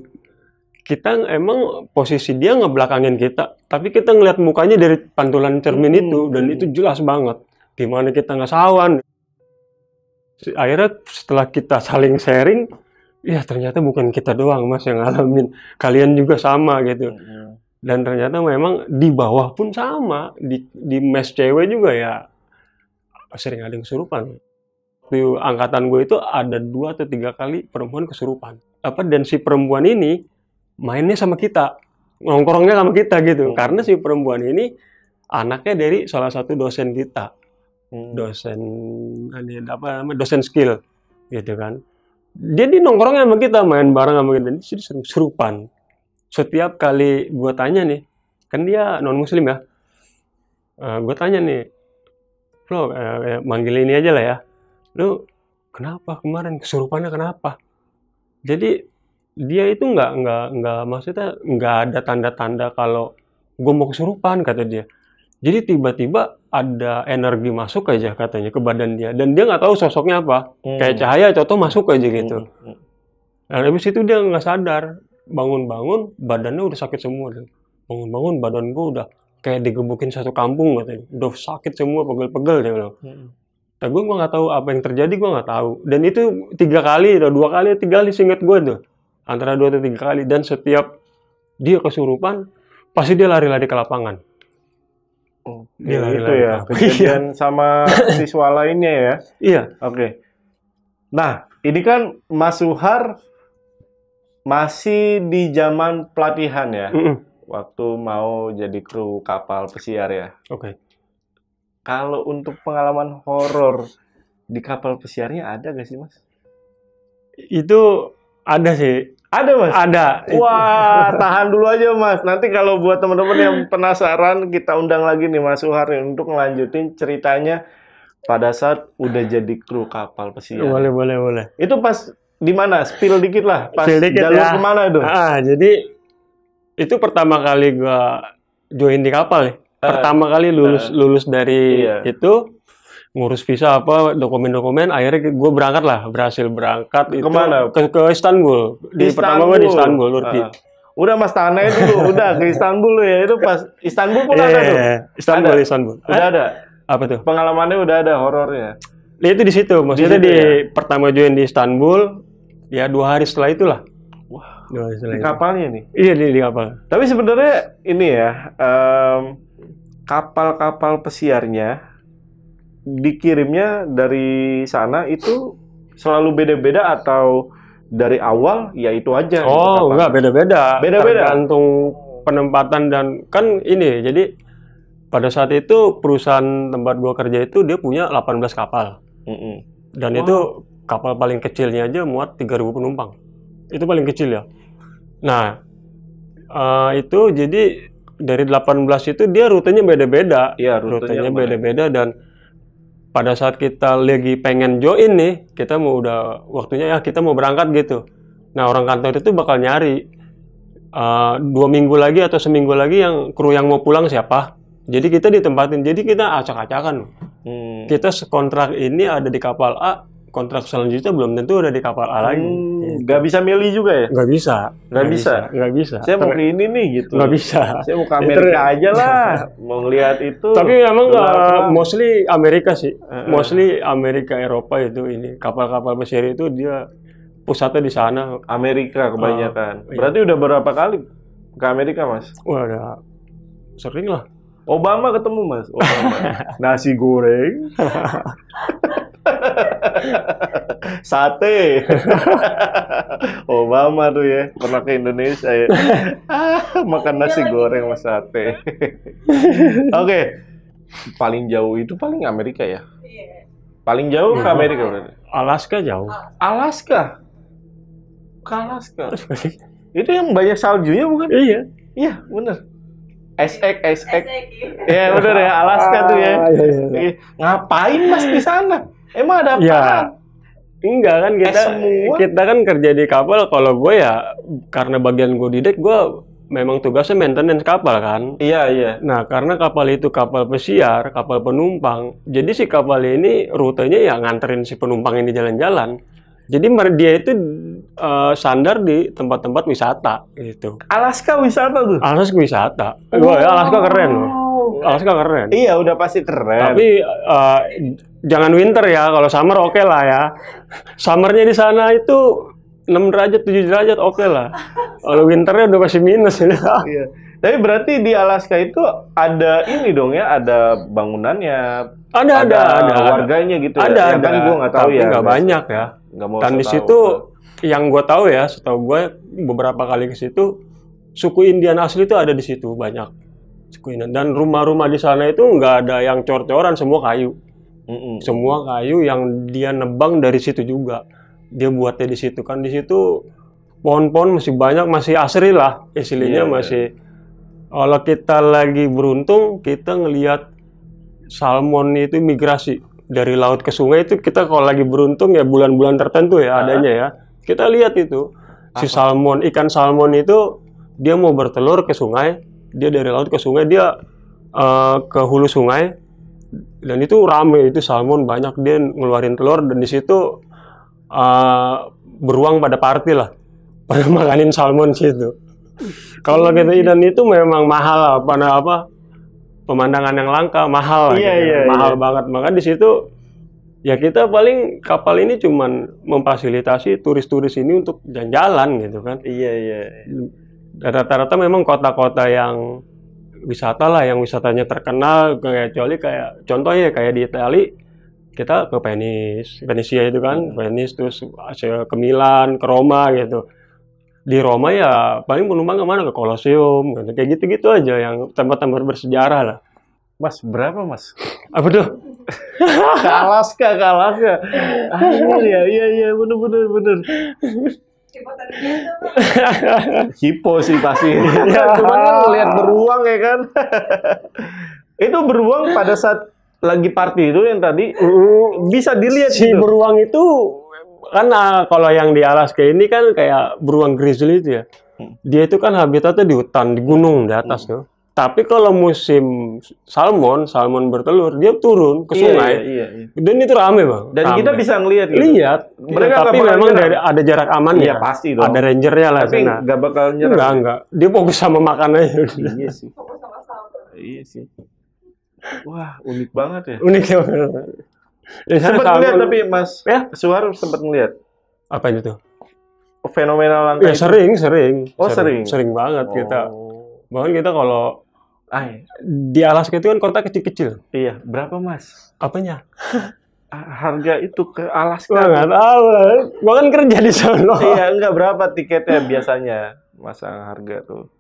kita emang posisi dia ngebelakangin kita, tapi kita ngeliat mukanya dari pantulan cermin itu, dan itu jelas banget. Gimana kita ngesawan. Akhirnya setelah kita saling sharing, ya ternyata bukan kita doang mas yang ngalamin, kalian juga sama gitu. Dan ternyata memang di bawah pun sama, di mes cewek juga ya sering ada yang kesurupan. Di angkatan gue itu ada 2 atau 3 kali perempuan kesurupan. Dan si perempuan ini mainnya sama kita, nongkrongnya sama kita gitu. Karena si perempuan ini anaknya dari salah satu dosen kita, dosen skill gitu kan. Dia nongkrongnya sama kita, main bareng sama kita, dia sering kesurupan. Setiap kali gue tanya nih, kan dia non muslim ya, gue tanya nih, bro, manggil ini aja lah ya, lu kenapa kemarin kesurupannya kenapa? Jadi dia itu nggak maksudnya nggak ada tanda-tanda kalau gue mau kesurupan kata dia. Jadi tiba-tiba ada energi masuk aja katanya ke badan dia dan dia nggak tahu sosoknya apa. Kayak cahaya contoh masuk aja gitu. Nah, habis itu dia nggak sadar, bangun-bangun badannya udah sakit semua. Bangun-bangun badan gue udah kayak digebukin satu kampung katanya. Udah sakit semua, pegel-pegel dia bilang. Nah, gue nggak tahu apa yang terjadi, gue nggak tahu. Dan itu 3 kali, atau 2 kali, 3 kali seingat gue tuh. Antara 2 atau 3 kali. Dan setiap dia kesurupan, pasti dia lari-lari ke lapangan. Dia lari-lari ya. Kejadian sama siswa lainnya ya? Iya. Oke. Nah, ini kan Mas Suhar masih di zaman pelatihan ya? Waktu mau jadi kru kapal pesiar ya? Oke. Kalau untuk pengalaman horor di kapal pesiarnya ada gak sih, Mas? Itu ada sih. Ada, Mas? Ada. Wah, tahan dulu aja, Mas. Nanti kalau buat teman-teman yang penasaran, kita undang lagi nih Mas Suhar untuk ngelanjutin ceritanya pada saat udah jadi kru kapal pesiar. Boleh. Itu pas di mana? Spill dikit lah. Pas dikit jalur ya. kemana itu? Jadi itu pertama kali gua join di kapal ya. Pertama kali lulus dari itu, ngurus visa apa, dokumen-dokumen, akhirnya gue berhasil berangkat itu kemana? Ke Istanbul. Pertama gue di Istanbul, Turki. Udah Mas tahan aja dulu, udah ke Istanbul ya, itu pas Istanbul pun ada tuh? Istanbul. Udah ada? Apa tuh? Pengalamannya udah ada horornya? Ya itu di situ, maksudnya pertama join di Istanbul, ya 2 hari setelah itulah. Wah, di kapalnya nih? Iya, di kapal. Tapi sebenarnya ini ya, kapal-kapal pesiarnya dikirimnya dari sana itu selalu beda-beda atau dari awal ya itu aja? Oh, enggak, beda-beda. Beda-beda. Tergantung penempatan dan kan ini. Jadi pada saat itu perusahaan tempat gua kerja itu dia punya 18 kapal. Dan itu kapal paling kecilnya aja muat 3.000 penumpang. Itu paling kecil ya. Nah, itu jadi dari 18 itu dia rutenya beda-beda. Iya, rutenya beda-beda dan pada saat kita lagi pengen join nih, kita mau udah waktunya ya kita mau berangkat gitu. Nah, orang kantor itu bakal nyari 2 minggu lagi atau seminggu lagi yang kru yang mau pulang siapa. Jadi kita ditempatin. Jadi kita acak-acakan. Kita kontrak ini ada di kapal A, kontrak selanjutnya belum tentu ada di kapal A lagi. Nggak bisa milih juga ya? Nggak bisa. Nggak bisa. Saya mau ke ini nih gitu. Nggak bisa. Saya mau ke Amerika aja lah. Mau ngeliat itu. Tapi memang mostly Amerika sih. Mostly Amerika, Eropa itu ini. Kapal-kapal pesiar itu dia pusatnya di sana. Amerika kebanyakan. Berarti udah berapa kali ke Amerika, Mas? Wah, udah sering lah. Obama ketemu, Mas. Obama. Nasi goreng. Sate. Obama tuh ya pernah ke Indonesia ya. Makan nasi goreng sama sate. Oke. Paling jauh itu paling Amerika ya? Paling jauh ke Amerika berarti? Alaska jauh. Alaska? Ke Alaska? Itu yang banyak saljunya bukan? Iya. Iya, bener. Esek. Ya bener ya, Alaska tuh ya. Iya. Ngapain Mas di sana? Emang ada apa? Ya, enggak kan kita kan kerja di kapal. Kalau gue ya karena bagian gue di deck, gue memang tugasnya maintenance kapal kan. Iya. Nah, karena kapal itu kapal pesiar, kapal penumpang. Jadi si kapal ini rutenya ya nganterin si penumpang ini jalan-jalan. Jadi dia itu sandar di tempat-tempat wisata gitu. Alaska wisata tuh? Alaska wisata. Alaska keren loh. Alaska keren. Iya, udah pasti keren. Tapi jangan winter ya. Kalau summer oke lah ya. Summernya di sana itu 6 derajat, 7 derajat oke lah. Kalau winternya udah pasti minus. Iya. Tapi berarti di Alaska itu ada ini dong ya, ada bangunannya, ada warganya gitu ya. Ada. Kan gue nggak tahu tapi ya. Nggak banyak ya. Dan di situ yang gue tahu ya, setahu gue beberapa kali ke situ, suku Indian asli itu ada di situ banyak. Suku Indian. Dan rumah-rumah di sana itu nggak ada yang cor-coran, semua kayu. Semua kayu yang dia nebang dari situ juga. Dia buatnya di situ kan, di situ pohon-pohon masih banyak, masih asri lah istilahnya. Masih. Kalau kita lagi beruntung, kita ngelihat salmon itu migrasi dari laut ke sungai itu kita kalau lagi beruntung ya bulan-bulan tertentu ya adanya ya. Kita lihat itu si salmon, ikan salmon itu dia mau bertelur ke sungai, dia dari laut ke sungai, dia ke hulu sungai dan itu rame, itu salmon banyak, dia ngeluarin telur dan di situ beruang pada party lah, pada makanin salmon situ. Kalau kita dan itu memang mahal lah, apa pemandangan yang langka, mahal lah, mahal banget. Maka di situ ya kita paling kapal ini cuman memfasilitasi turis-turis ini untuk jalan-jalan gitu kan. Rata-rata memang kota-kota yang wisata lah, yang wisatanya terkenal, kecuali kayak contohnya kayak di Itali kita ke Venesia itu kan, Venice, terus ke Milan, ke Roma gitu. Di Roma ya paling penumpang kemana, ke Colosseum gitu. Kayak gitu-gitu aja yang tempat-tempat bersejarah lah. Mas, berapa mas? Apa tuh? Ke Alaska. Iya, bener. Hipo sih pasti. Cuman kan lihat beruang ya kan. Itu beruang pada saat lagi party itu yang tadi bisa dilihat si gitu. Beruang itu kan kalau yang di Alaska ini kan kayak beruang grizzly itu ya. Dia itu kan habitatnya di hutan, di gunung di atas tuh. Tapi kalau musim salmon bertelur, dia turun ke sungai. Iya. Dan itu rame, Bang. Dan rame. Kita bisa ngelihat gitu. Lihat. Mereka tapi memang ada jarak aman ya. Pasti dong. Ada rangernya lah tapi sana. Nggak bakal nyerang. Enggak. Dia fokus sama makanannya. Iya sih. Wah, unik banget ya. Unik ya. Sempat ngeliat tapi Mas Suhar sempat ngeliat. Apa itu? Fenomena langka. Ya sering. Oh, sering. Sering banget kita. Bahkan kita kalau di Alaska itu kan kota kecil-kecil. Iya, berapa Mas? Apanya? Harga itu ke Alaska. Gua nggak tahu. Gua kan kerja di sana. Iya, enggak berapa tiketnya biasanya masa harga tuh.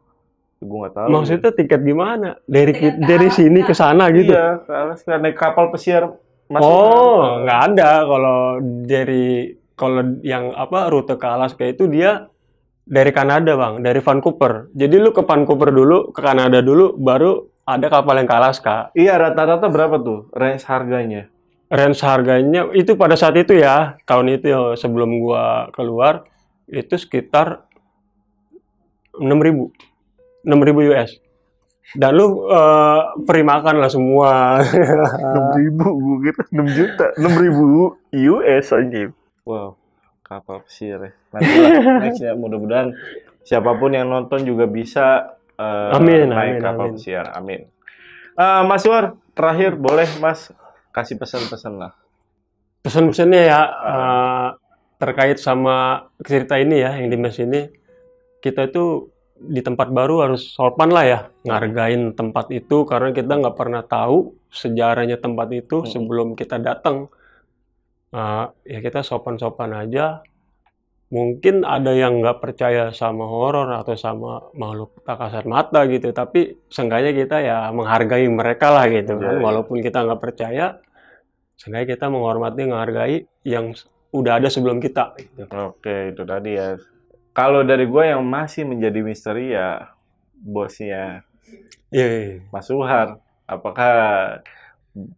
Gua nggak tahu. Maksudnya tiket gimana? Dari sini ke sana gitu? Iya, ke Alaska naik kapal pesiar. Nggak ada kalau yang rute ke Alaska itu dia dari Kanada, Bang, dari Vancouver. Jadi lu ke Vancouver dulu, ke Kanada dulu, baru ada kapal yang ke Alaska. Iya, rata-rata berapa tuh range harganya? Range harganya itu pada saat itu ya, tahun itu ya, sebelum gua keluar, itu sekitar 6.000 US. Dan lu free makan lah semua. 6.000, gue kira 6 juta. 6.000 US aja. Wow, kapal pesiar ya. Next ya, mudah-mudahan siapapun yang nonton juga bisa naik kapal pesiar. Amin. Mas Suhar, terakhir boleh Mas kasih pesan-pesan lah. Pesan-pesannya ya terkait sama cerita ini ya, yang di mes ini, kita itu di tempat baru harus sopan lah ya, ngargain tempat itu karena kita nggak pernah tahu sejarahnya tempat itu sebelum kita datang. Ya kita sopan-sopan aja. Mungkin ada yang nggak percaya sama horor atau sama makhluk tak kasat mata gitu, tapi seenggaknya kita ya menghargai mereka lah gitu kan. Walaupun kita nggak percaya, seenggaknya kita menghormati, menghargai yang udah ada sebelum kita. Gitu. Oke, itu tadi ya. Kalau dari gue yang masih menjadi misteri ya bosnya Mas Suhar. Apakah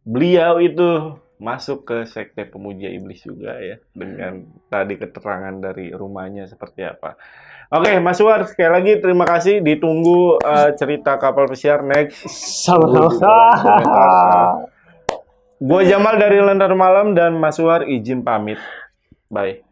beliau itu masuk ke sekte pemuja iblis juga ya, dengan tadi keterangan dari rumahnya seperti apa. Oke, Mas Suhar, sekali lagi terima kasih. Ditunggu cerita kapal pesiar next. Sama-sama. Gue Jamal dari Lentera Malam dan Mas Suhar izin pamit. Bye.